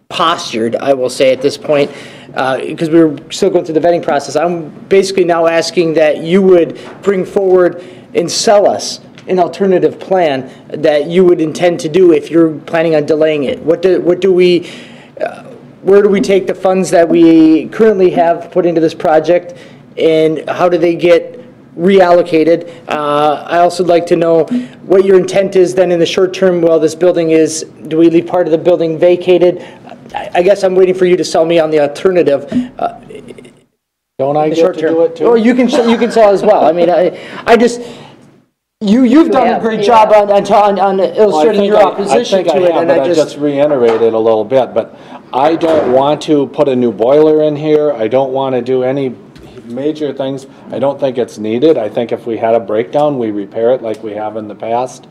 postured, I will say at this point, because we were still going through the vetting process. I'm basically now asking that you would bring forward and sell us an alternative plan that you would intend to do if you're planning on delaying it. Where do we take the funds that we currently have put into this project, and how do they get reallocated? I also would like to know what your intent is then in the short term while this building is, do we leave part of the building vacated? I guess I'm waiting for you to sell me on the alternative. Don't I get to do it too? Oh, you can sell as well. I mean, I just, you've done a great job on illustrating your opposition to it, and I just reiterated a little bit, but I don't want to put a new boiler in here. I don't want to do any major things. I don't think it's needed. I think if we had a breakdown, we repair it like we have in the past.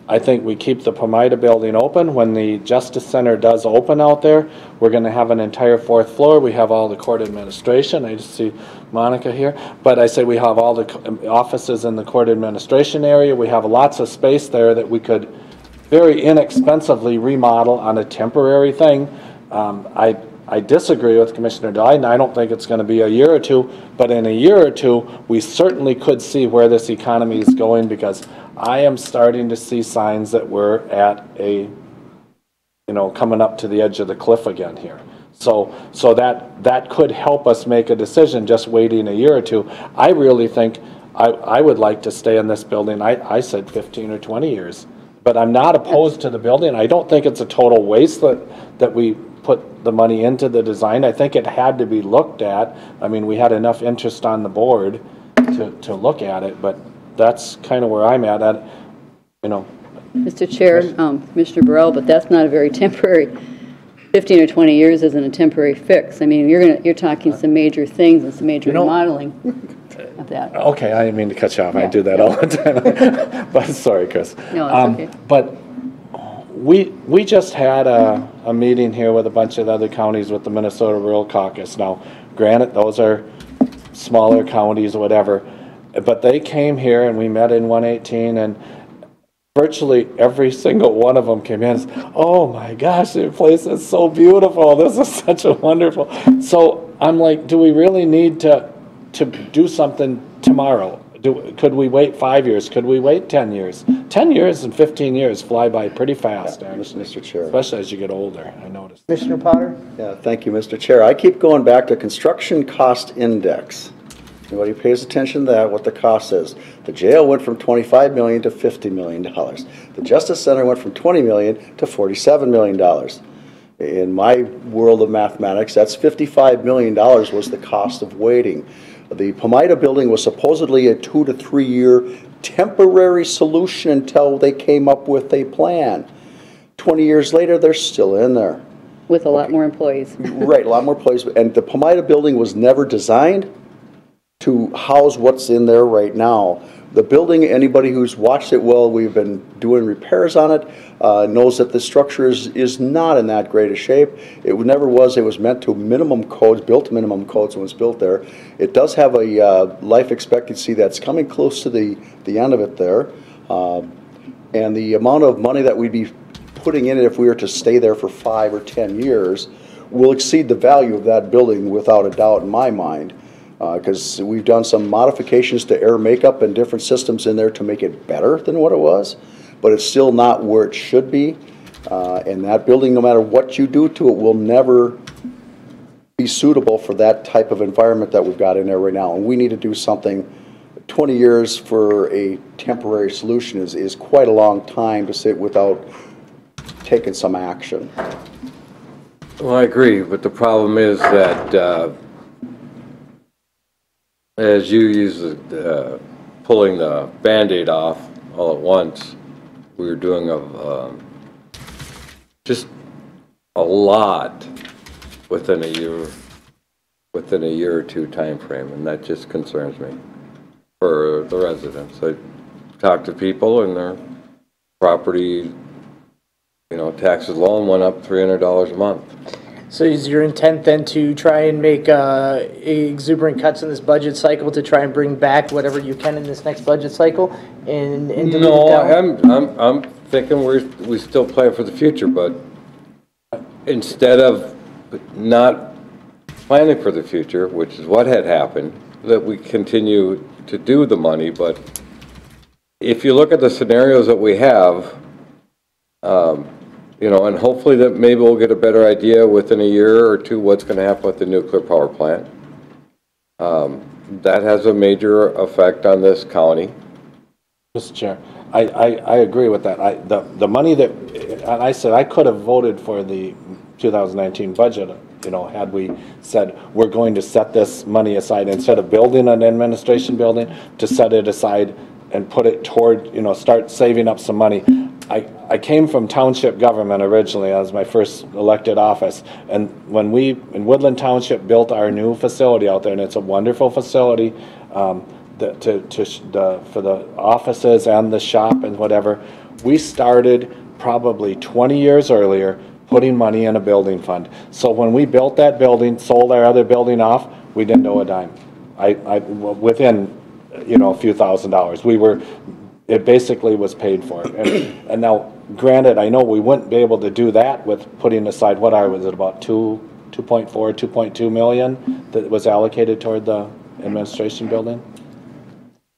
I think we keep the Pomida building open. When the Justice Center does open out there, we're going to have an entire 4th floor. We have all the court administration. I just see Monica here. But I say we have all the offices in the court administration area. We have lots of space there that we could very inexpensively remodel on a temporary thing. I disagree with Commissioner Dahlheiden. I don't think it's going to be a year or two, but in a year or two, we certainly could see where this economy is going, because I am starting to see signs that we're at a, coming up to the edge of the cliff again here. So that could help us make a decision just waiting a year or two. I really think I would like to stay in this building. I said 15 or 20 years, but I'm not opposed to the building. I don't think it's a total waste that we put the money into the design. I think it had to be looked at. I mean, we had enough interest on the board to look at it, but that's kind of where I'm at. Mr. Chair, Commissioner Burrell, but that's not a very temporary, 15 or 20 years isn't a temporary fix. I mean, you're talking some major things and some major remodeling of that. Okay, I didn't mean to cut you off. I do that all the time. But sorry, Chris. No, it's okay. But we just had a meeting here with a bunch of other counties with the Minnesota Rural Caucus. Now, granted, those are smaller counties or whatever, but they came here and we met in 118, and virtually every single one of them came in and said, oh my gosh, the place is so beautiful. This is such a wonderful. So I'm like, do we really need to do something tomorrow? Could we wait 5 years? Could we wait 10 years? 10 years and 15 years fly by pretty fast, Mr. Chair. especially as you get older, I noticed. Commissioner Potter? Yeah, thank you, Mr. Chair. I keep going back to construction cost index. Anybody pays attention to that, what the cost is. The jail went from $25 million to $50 million. The Justice Center went from $20 million to $47 million. In my world of mathematics, that's $55 million was the cost of waiting. The Pomida building was supposedly a 2 to 3 year temporary solution until they came up with a plan. 20 years later, they're still in there. With a lot more employees. Right, a lot more employees. And the Pomida building was never designed to house what's in there right now. The building, anybody who's watched it well, we've been doing repairs on it, knows that the structure is not in that great a shape. It never was. It was meant to minimum codes, built to minimum codes when it was built there. It does have a life expectancy that's coming close to the end of it there. And the amount of money that we'd be putting in it if we were to stay there for 5 or 10 years will exceed the value of that building without a doubt in my mind. Because we've done some modifications to air makeup and different systems in there to make it better than what it was, but it's still not where it should be. And that building, no matter what you do to it, will never be suitable for that type of environment that we've got in there right now. And we need to do something. 20 years for a temporary solution is quite a long time to sit without taking some action. Well, I agree, but the problem is that as you use pulling the Band-Aid off all at once, we were doing just a lot within a year or two time frame, and that just concerns me for the residents. talked to people and their property, taxes alone went up $300 a month. So is your intent then to try and make exuberant cuts in this budget cycle to try and bring back whatever you can in this next budget cycle and dilute it down? I'm thinking we still plan for the future, but instead of not planning for the future, which is what had happened, that we continue to do the money. But if you look at the scenarios that we have, and hopefully that maybe we'll get a better idea within a year or two what's going to happen with the nuclear power plant. That has a major effect on this county. Mr. Chair, I agree with that. The money that, and I said I could have voted for the 2019 budget, had we said we're going to set this money aside instead of building an administration building, to set it aside and put it toward, start saving up some money. I came from township government originally as my first elected office, and when we in Woodland Township built our new facility out there, and it's a wonderful facility for the offices and the shop and whatever, we started probably 20 years earlier putting money in a building fund. So when we built that building, sold our other building off, we didn't owe a dime. Within a few $1,000s. It basically was paid for. And now, granted, I know we wouldn't be able to do that with putting aside, was it about 2.4, 2.2 million that was allocated toward the administration building?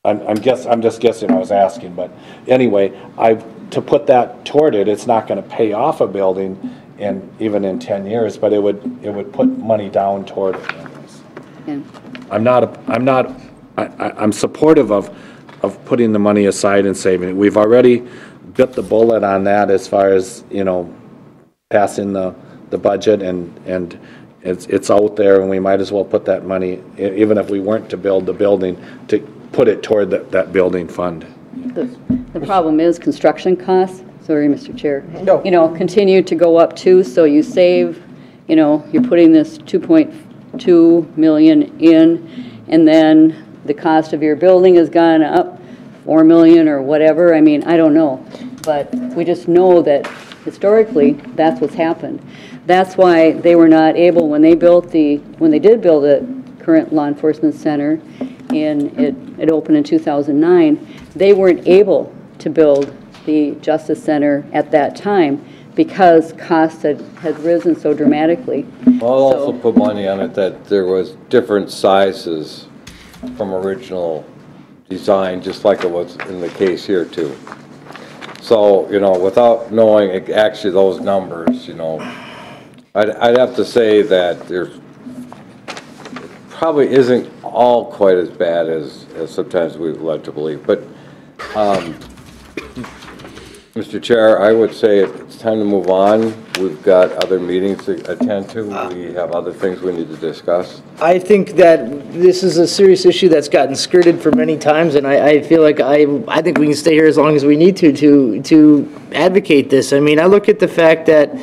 I'm just guessing, I was asking, but anyway, to put that toward it, it's not going to pay off a building even in 10 years, but it would put money down toward it. Yeah. I'm supportive of putting the money aside and saving it. We've already bit the bullet on that as far as, passing the budget, and it's out there, and we might as well put that money, even if we weren't to build the building, to put it toward that building fund. The problem is construction costs, sorry, Mr. Chair. No. Continue to go up too, so you save, you're putting this 2.2 million in, and then the cost of your building has gone up 4 million or whatever. I mean, I don't know, but we just know that historically that's what's happened. That's why they were not able, when they did build the current law enforcement center, and it opened in 2009, they weren't able to build the Justice Center at that time because costs had risen so dramatically. I'll also put money on it that there was different sizes from original design, just like it was in the case here too. So, without knowing actually those numbers, I'd have to say that there probably isn't all quite as bad as sometimes we've led to believe. But, Mr. Chair, I would say it's time to move on. We've got other meetings to attend to. We have other things we need to discuss. I think that this is a serious issue that's gotten skirted for many times, and I feel like I think we can stay here as long as we need to advocate this. I mean, I look at the fact that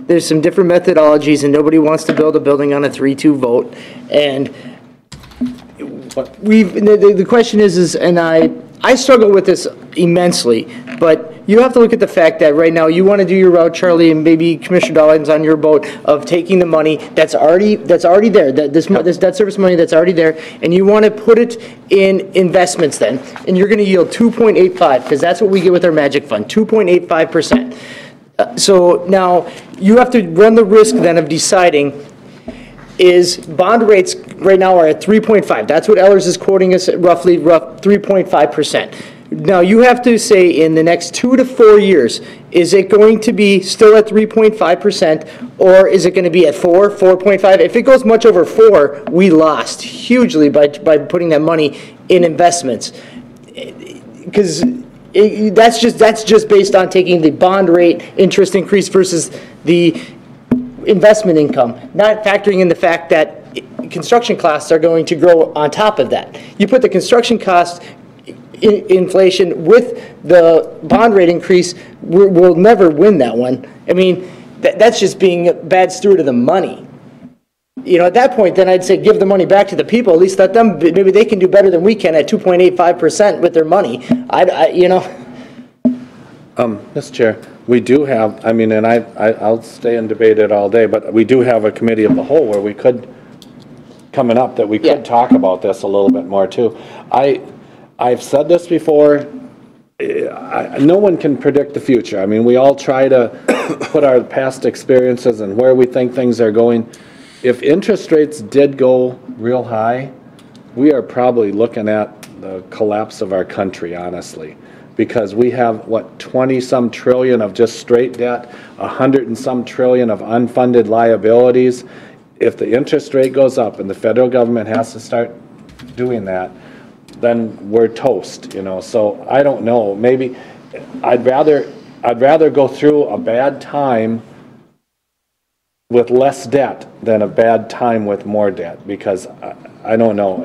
there's some different methodologies, and nobody wants to build a building on a 3-2 vote. And the question is, and I struggle with this immensely, but you have to look at the fact that right now you want to do your route, Charlie, and maybe Commissioner Dawling's on your boat of taking the money that's already there, this debt service money that's already there, and you want to put it in investments then, and you're going to yield 2.85, because that's what we get with our magic fund, 2.85%. So now you have to run the risk then of deciding, is bond rates right now are at 3.5. That's what Ellers is quoting us at roughly 3.5%. Now you have to say in the next 2 to 4 years, is it going to be still at 3.5% or is it going to be at 4, 4.5? If it goes much over 4, we lost hugely by putting that money in investments. Because that's just based on taking the bond rate interest increase versus the investment income, not factoring in the fact that construction costs are going to grow on top of that. You put the construction cost inflation with the bond rate increase, we'll never win that one. I mean, that's just being a bad steward of the money. you know, at that point, then I'd say give the money back to the people, at least let them, maybe they can do better than we can at 2.85% with their money. You know. Mr. Chair, we do have, I mean, and I'll stay and debate it all day, but we do have a committee of the whole where we could, coming up, that we could talk about this a little bit more too. I've said this before, no one can predict the future. I mean, we all try to put our past experiences and where we think things are going. If interest rates did go real high, we are probably looking at the collapse of our country, honestly. Because we have, what, 20-some trillion of just straight debt, 100 and some trillion of unfunded liabilities. If the interest rate goes up and the federal government has to start doing that, then we're toast, you know. So I don't know. Maybe I'd rather go through a bad time with less debt than a bad time with more debt, because I don't know.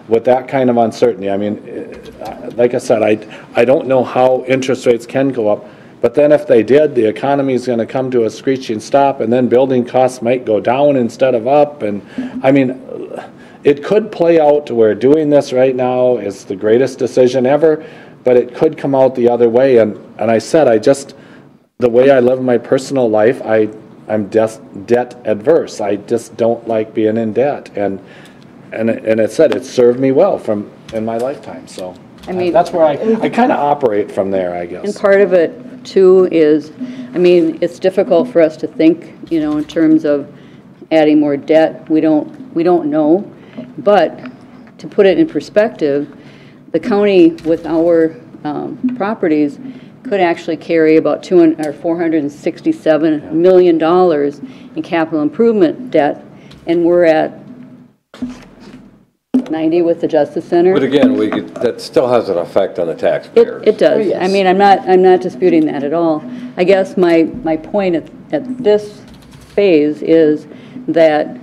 With that kind of uncertainty, I mean, like I said, I don't know how interest rates can go up, but then if they did, the economy is going to come to a screeching stop, and then building costs might go down instead of up. And I mean, it could play out to where doing this right now is the greatest decision ever, but it could come out the other way. And I said, the way I live my personal life, I'm just debt adverse. I just don't like being in debt. And it said it served me well in my lifetime. So I mean, that's where I kind of operate from there, I guess. And part of it too is, I mean, it's difficult for us to think, you know, in terms of adding more debt. We don't know. But to put it in perspective, the county with our properties could actually carry about $467 million in capital improvement debt, and we're at 90 with the Justice Center. But again, that still has an effect on the taxpayers. It does. I mean, I'm not disputing that at all. I guess my point at this phase is that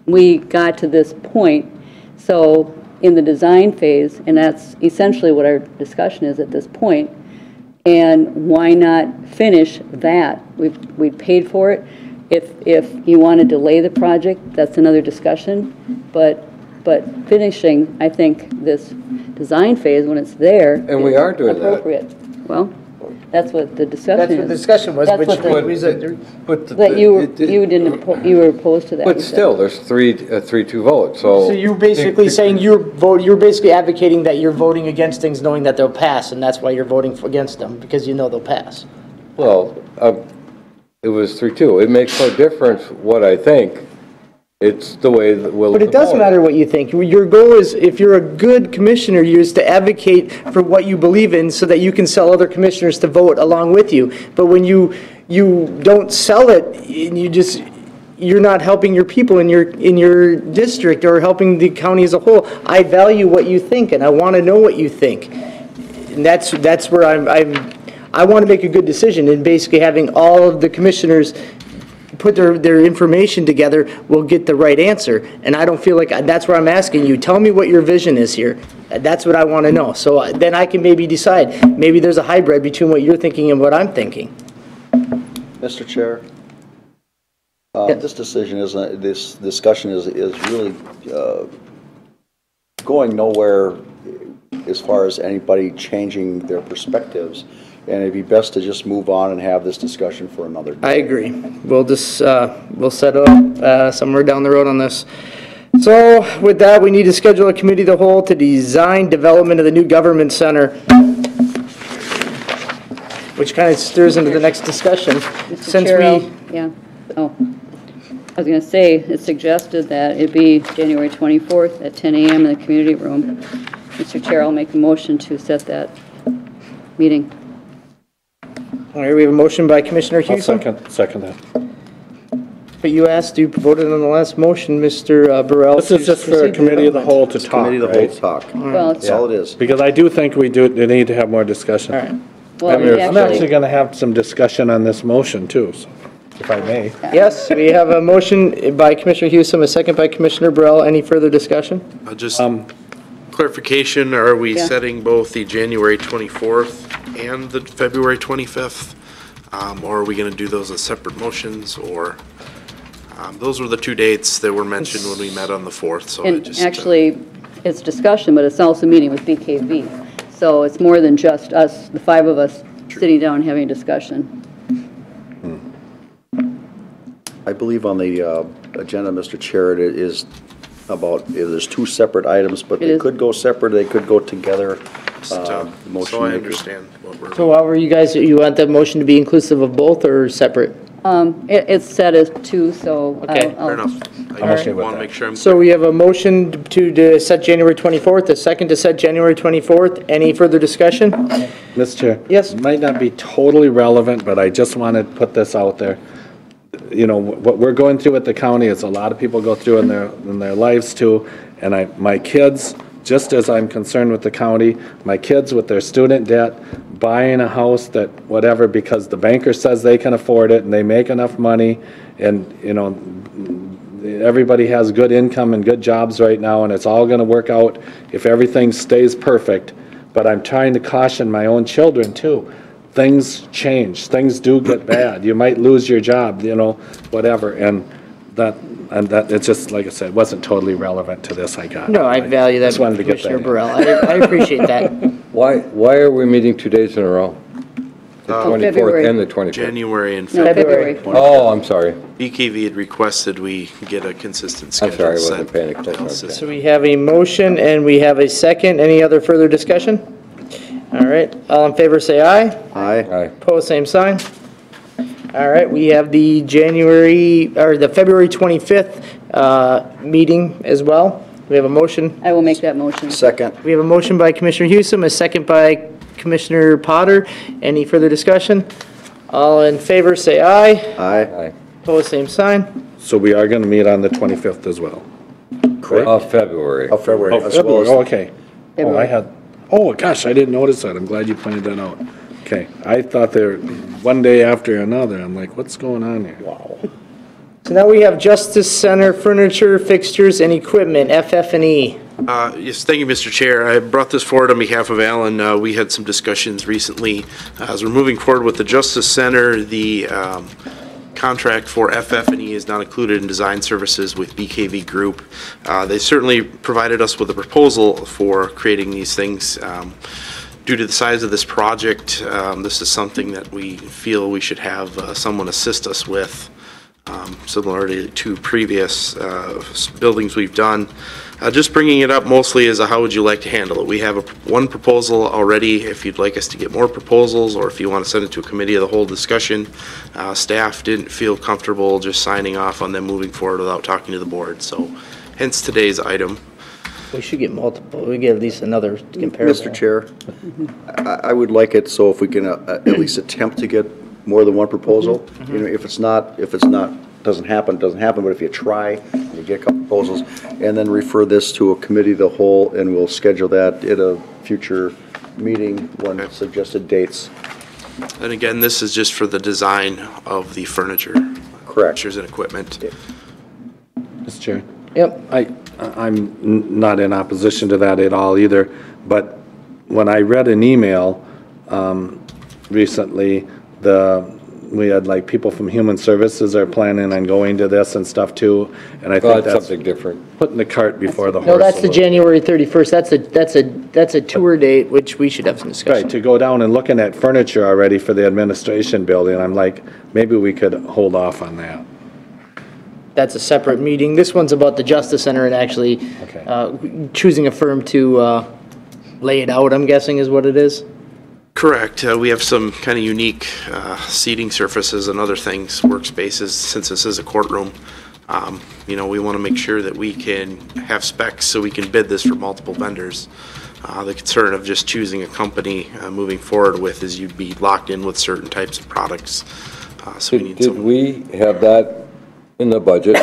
we got to this point. So in the design phase, and that's essentially what our discussion is at this point, and why not finish that? We've paid for it. If you want to delay the project, that's another discussion. But finishing, I think, this design phase when it's there, and we are doing appropriate. That. Well, that's what the discussion is. That's what the discussion was. That's which that you were opposed to that. But still, there's 3-2 votes. So you're basically saying you're basically advocating that you're voting against things knowing that they'll pass, and that's why you're voting against them, because you know they'll pass. Well, it was 3-2. It makes no difference what I think. It's the way that will. But it doesn't matter what you think. Your goal is, if you're a good commissioner, is to advocate for what you believe in so that you can sell other commissioners to vote along with you. But when you don't sell it, and you're not helping your people in your district or helping the county as a whole. I value what you think, and I want to know what you think. And that's where I want to make a good decision, and basically having all of the commissioners put their information together will get the right answer. And I don't feel like that's where I'm asking you. Tell me what your vision is here. That's what I want to know. So then I can maybe decide. Maybe there's a hybrid between what you're thinking and what I'm thinking. Mr. Chair, this discussion is really going nowhere as far as anybody changing their perspectives. And it'd be best to just move on and have this discussion for another day. I agree. We'll just, we'll set up somewhere down the road on this. So with that, we need to schedule a committee of the whole to design development of the new government center, which kind of stirs into the next discussion. Mr. Chair, yeah. Oh, I was going to say, it's suggested that it be January 24th at 10 a.m. in the community room. Mr. Chair, I'll make a motion to set that meeting. All right, we have a motion by Commissioner Hewson. I'll second that. But you voted on the last motion, Mr. Burrell. This is just for a committee of the whole to talk, Committee of the whole to talk. Well, That's all it is. Because I do think we need to have more discussion. All right. well, I'm actually going to have some discussion on this motion too, so, if I may. Yes, we have a motion by Commissioner Hewson, a second by Commissioner Burrell. Any further discussion? Just clarification, are we Yeah. setting both the January 24th and the February 25th? Or are we going to do those as separate motions, or? Those were the two dates that were mentioned when we met on the 4th, so I And just. actually, it's discussion, but it's also meeting with BKV. So it's more than just us, the 5 of us, sitting down and having a discussion. I believe on the agenda, Mr. Chair, it is about, there's 2 separate items, but they is. could go separate, they could go together. Motion So I makers. understand what we're. So however you guys, you want the motion to be inclusive of both or separate? It's set as 2, so Okay. I'll Fair enough. I just want to make sure I'm. So we have a motion to set January 24th, a second to set January 24th. Any further discussion? Mr. Chair? Yes. It might not be totally relevant, but I just want to put this out there. You know, what we're going through at the county is a lot of people go through in their lives too. And my kids, just as I'm concerned with the county, my kids with their student debt, buying a house that whatever, because the banker says they can afford it and they make enough money. And, you know, everybody has good income and good jobs right now, and it's all going to work out if everything stays perfect. But I'm trying to caution my own children too. Things change. Things do get bad. You might lose your job, you know, whatever. And that it's just, like I said, it wasn't totally relevant to this, I got. No, I value that, Just wanted to get Commissioner that in. Burrell. I appreciate that. Why are we meeting 2 days in a row? The 24th February. and the 25th? January and No, February. February. Oh, I'm sorry. BKV had requested we get a consistent I'm schedule. sorry, I wasn't set paying with the health attention. system. So we have a motion and we have a second. Any other further discussion? All right, all in favor say aye. Aye. Aye. Opposed, same sign. All right, we have the February 25th meeting as well. We have a motion. I will make that motion. Second. We have a motion by Commissioner Hewsom, a second by Commissioner Potter. Any further discussion? All in favor say aye. Aye. Aye. Opposed, same sign. So we are going to meet on the 25th as well. Of February. Of February, Oh, as well February, as. oh, okay. Oh, February. Gosh, I didn't notice that. I'm glad you pointed that out. Okay, I thought they were one day after another. I'm like, what's going on here? Wow. So now we have Justice Center furniture, fixtures, and equipment, FF&E. Yes, thank you, Mr. Chair. I brought this forward on behalf of Alan. We had some discussions recently. As we're moving forward with the Justice Center, the contract for FF&E is not included in design services with BKV Group. They certainly provided us with a proposal for creating these things. Due to the size of this project, this is something that we feel we should have someone assist us with. Similarly to previous buildings we've done. Just bringing it up mostly as a how would you like to handle it. We have one proposal already. If you'd like us to get more proposals, or if you want to send it to a committee of the whole discussion, staff didn't feel comfortable just signing off on them moving forward without talking to the board. So hence today's item. We should get multiple, we get at least another comparable. Mr. Chair, I would like it so if we can at least attempt to get more than one proposal. You know, if it's not, doesn't happen, but if you try, you get a couple proposals, and then refer this to a committee of the whole, and we'll schedule that at a future meeting when suggested dates. And again, this is just for the design of the furniture. Correct. Furnitures and equipment. Mr. Chair? Yep. I'm not in opposition to that at all either, but when I read an email recently, we had like people from Human Services are planning on going to this and stuff too, and I think That's that's something different. putting the cart before the horse. No, that's a the little. January 31st. That's a tour date, which we should have some discussion. Right, to go down and looking at furniture already for the administration building, I'm like, maybe we could hold off on that. That's a separate meeting. This one's about the Justice Center and actually Okay. choosing a firm to lay it out, I'm guessing is what it is. Correct. We have some kind of unique seating surfaces and other things, workspaces, since this is a courtroom. You know, we want to make sure that we can have specs so we can bid this for multiple vendors. The concern of just choosing a company moving forward with is you'd be locked in with certain types of products. So we need Did some. we have that in the budget,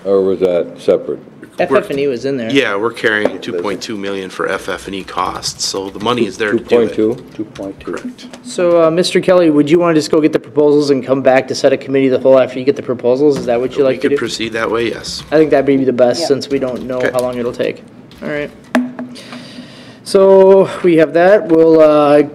or was that separate? FF&E was in there. Yeah, we're carrying 2.2 million for FF&E costs, so the money is there to do it. 2.2? 2.2. Correct. So, Mr. Kelly, would you want to just go get the proposals and come back to set a committee of the whole after you get the proposals? Is that what you We like to could do? proceed that way, yes. I think that'd be the best Yeah. since we don't know Okay. how long it'll take. All right. So we have that. We'll,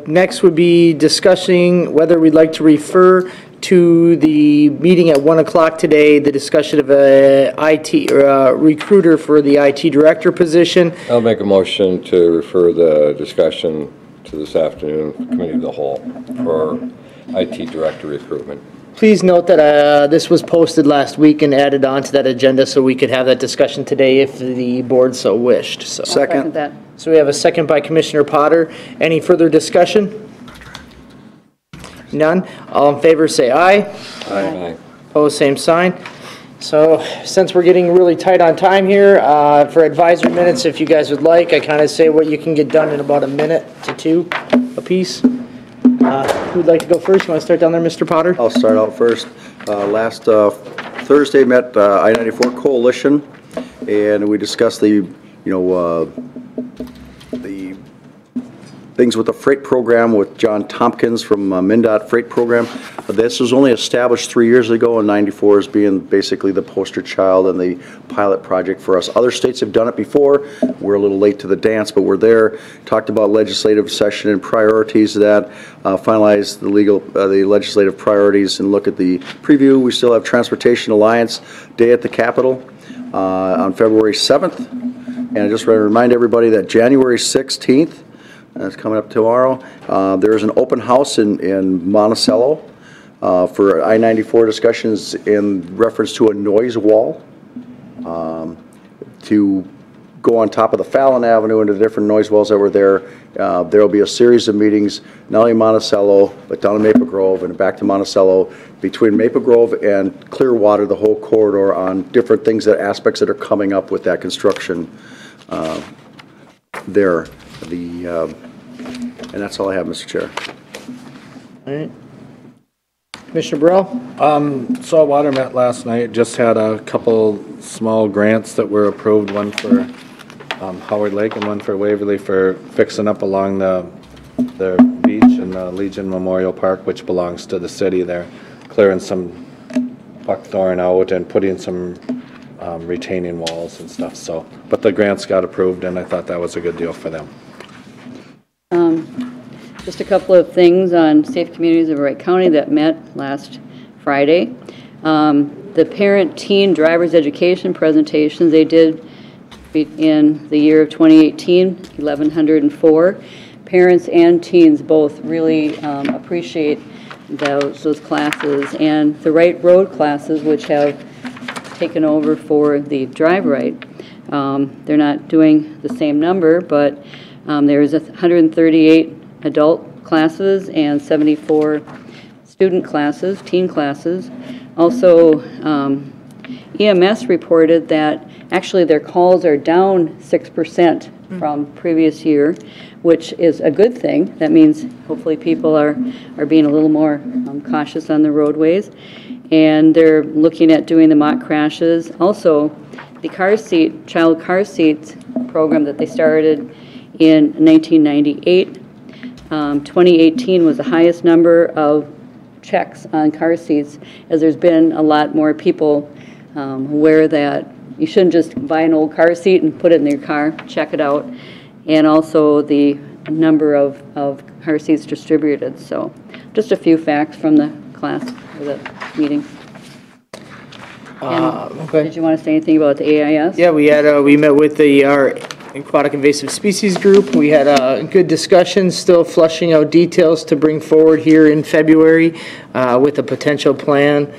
next would be discussing whether we'd like to refer to the meeting at 1 o'clock today, the discussion of a IT, recruiter for the IT director position. I'll make a motion to refer the discussion to this afternoon, Committee of the Whole, for IT director recruitment. Please note that this was posted last week and added on to that agenda so we could have that discussion today if the board so wished. So. Second that. So we have a second by Commissioner Potter. Any further discussion? None. All in favor say aye. Aye. Opposed, same sign. So since we're getting really tight on time here, for advisory minutes, if you guys would like, I kind of say what you can get done in about a minute to two apiece. Who'd like to go first? You want to start down there, Mr. Potter? I'll start out first. Last Thursday met I-94 Coalition, and we discussed the things with the freight program with John Tompkins from MnDOT Freight Program. This was only established 3 years ago, and 94 is being basically the poster child and the pilot project for us. Other states have done it before. We're a little late to the dance, but we're there. Talked about legislative session and priorities of that. Finalized the legislative priorities and look at the preview. We still have Transportation Alliance Day at the Capitol on February 7th. And I just want to remind everybody that January 16th, that's coming up tomorrow. There is an open house in Monticello for I-94 discussions in reference to a noise wall to go on top of the Fallon Avenue into the different noise walls that were there. There will be a series of meetings, not only in Monticello, but down in Maple Grove and back to Monticello, between Maple Grove and Clearwater, the whole corridor, on different things, aspects that are coming up with that construction there. And that's all I have, Mr. Chair. All right. Commissioner Burrell? Salt Water met last night, just had a couple small grants that were approved, one for Howard Lake and one for Waverly for fixing up along the beach and the Legion Memorial Park, which belongs to the city. They're clearing some buckthorn out and putting some retaining walls and stuff. So, but the grants got approved, and I thought that was a good deal for them. Just a couple of things on Safe Communities of Wright County that met last Friday. The parent-teen driver's education presentations, they did in the year of 2018, 1,104. Parents and teens both really appreciate those classes. And the Wright Road classes, which have taken over for the Drive Right, they're not doing the same number, but there's 138 adult classes and 74 student classes, teen classes. Also, EMS reported that actually their calls are down 6% from previous year, which is a good thing. That means hopefully people are being a little more cautious on the roadways. And they're looking at doing the mock crashes. Also, the child car seats program that they started in 1998. 2018 was the highest number of checks on car seats, as there's been a lot more people aware that you shouldn't just buy an old car seat and put it in your car, check it out, and also the number of car seats distributed. So just a few facts from the class or the meeting. Okay. Did you want to say anything about the AIS? Yeah, we met with our Aquatic Invasive Species Group. We had a good discussion, still flushing out details to bring forward here in February with a potential plan.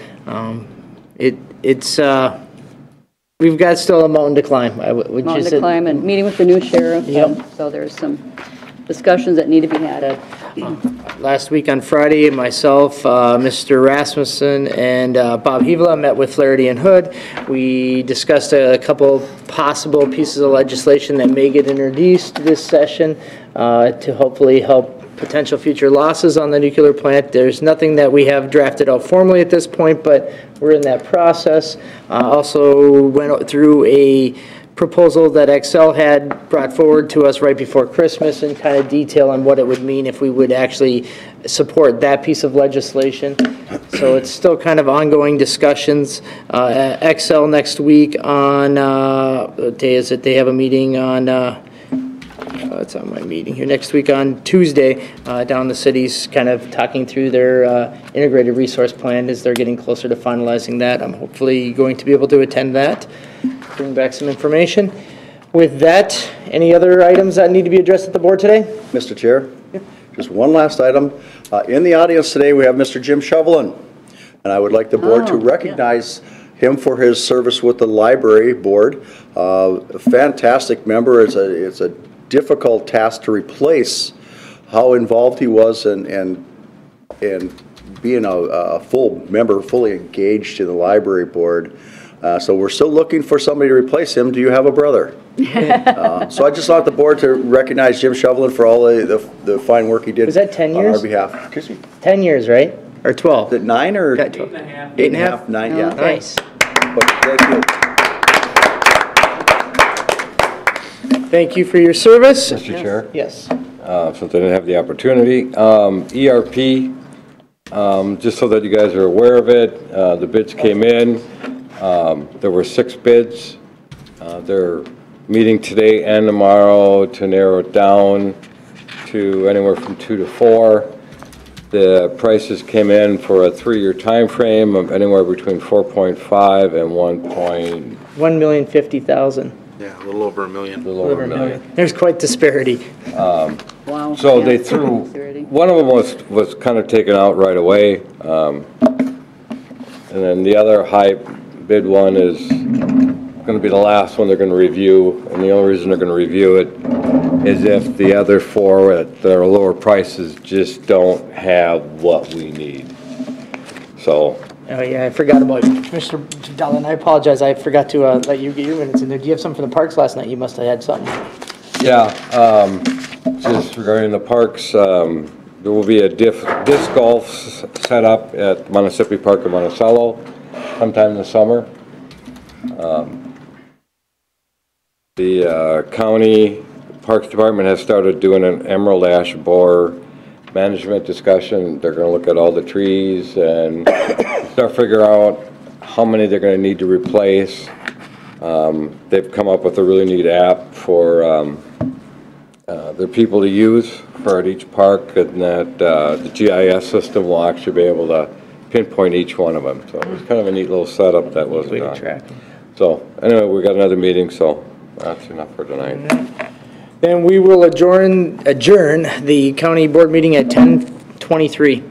We've got still a mountain to climb. Mountain to climb, and meeting with the new sheriff. Yep. So there's some discussions that need to be had. Last week on Friday, myself, Mr. Rasmussen, and Bob Hevela met with Flaherty and Hood. We discussed a couple possible pieces of legislation that may get introduced this session to hopefully help potential future losses on the nuclear plant. There's nothing that we have drafted out formally at this point, but we're in that process. Also went through a proposal that Excel had brought forward to us right before Christmas and kind of detail on what it would mean if we would actually support that piece of legislation. So it's still kind of ongoing discussions. Excel next week on, what day is it? They have a meeting on What's on my meeting here? Next week on Tuesday, down in the cities, kind of talking through their integrated resource plan as they're getting closer to finalizing that. I'm hopefully going to be able to attend that, bring back some information. With that, any other items that need to be addressed at the board today? Mr. Chair, just one last item. In the audience today, we have Mr. Jim Shovelin, and I would like the board to recognize him for his service with the library board. A fantastic member. It's a difficult task to replace how involved he was and being a full member, fully engaged in the library board. So we're still looking for somebody to replace him. Do you have a brother? So I just want the board to recognize Jim Shovelin for all the fine work he did. Was that 10 years? On our behalf. Excuse me. 10 years, right? Or 12? Is it 9 or? 8.5. 8.5, 9, yeah. Nice. But thank you. Thank you for your service. Mr. Chair? Yes. Since I didn't have the opportunity. ERP, just so that you guys are aware of it, the bids came in. There were 6 bids. They're meeting today and tomorrow to narrow it down to anywhere from 2 to 4. The prices came in for a 3-year time frame of anywhere between 4.5 and 1,050,000. Yeah, a little over $1 million. little over $1 million. There's quite disparity. Wow. So Yeah, they it's threw, security. one of them was kind of taken out right away. And then the other high bid one is going to be the last one they're going to review. And the only reason they're going to review it is if the other 4 at their lower prices just don't have what we need. So. Oh, yeah, I forgot about you. Mr. Dallin, I apologize. I forgot to let you get your minutes in there. Do you have something from the parks last night? You must have had something. Yeah, just regarding the parks, there will be a disc golf set up at Montecito Park in Monticello sometime this summer. The county Parks Department has started doing an emerald ash borer management discussion. They're going to look at all the trees and start figuring out how many they're going to need to replace. They've come up with a really neat app for their people to use for at each park, and that the GIS system will actually be able to pinpoint each one of them. So it's kind of a neat little setup that was done. So anyway, we got another meeting, so that's enough for tonight. Then we will adjourn the county board meeting at 10:23.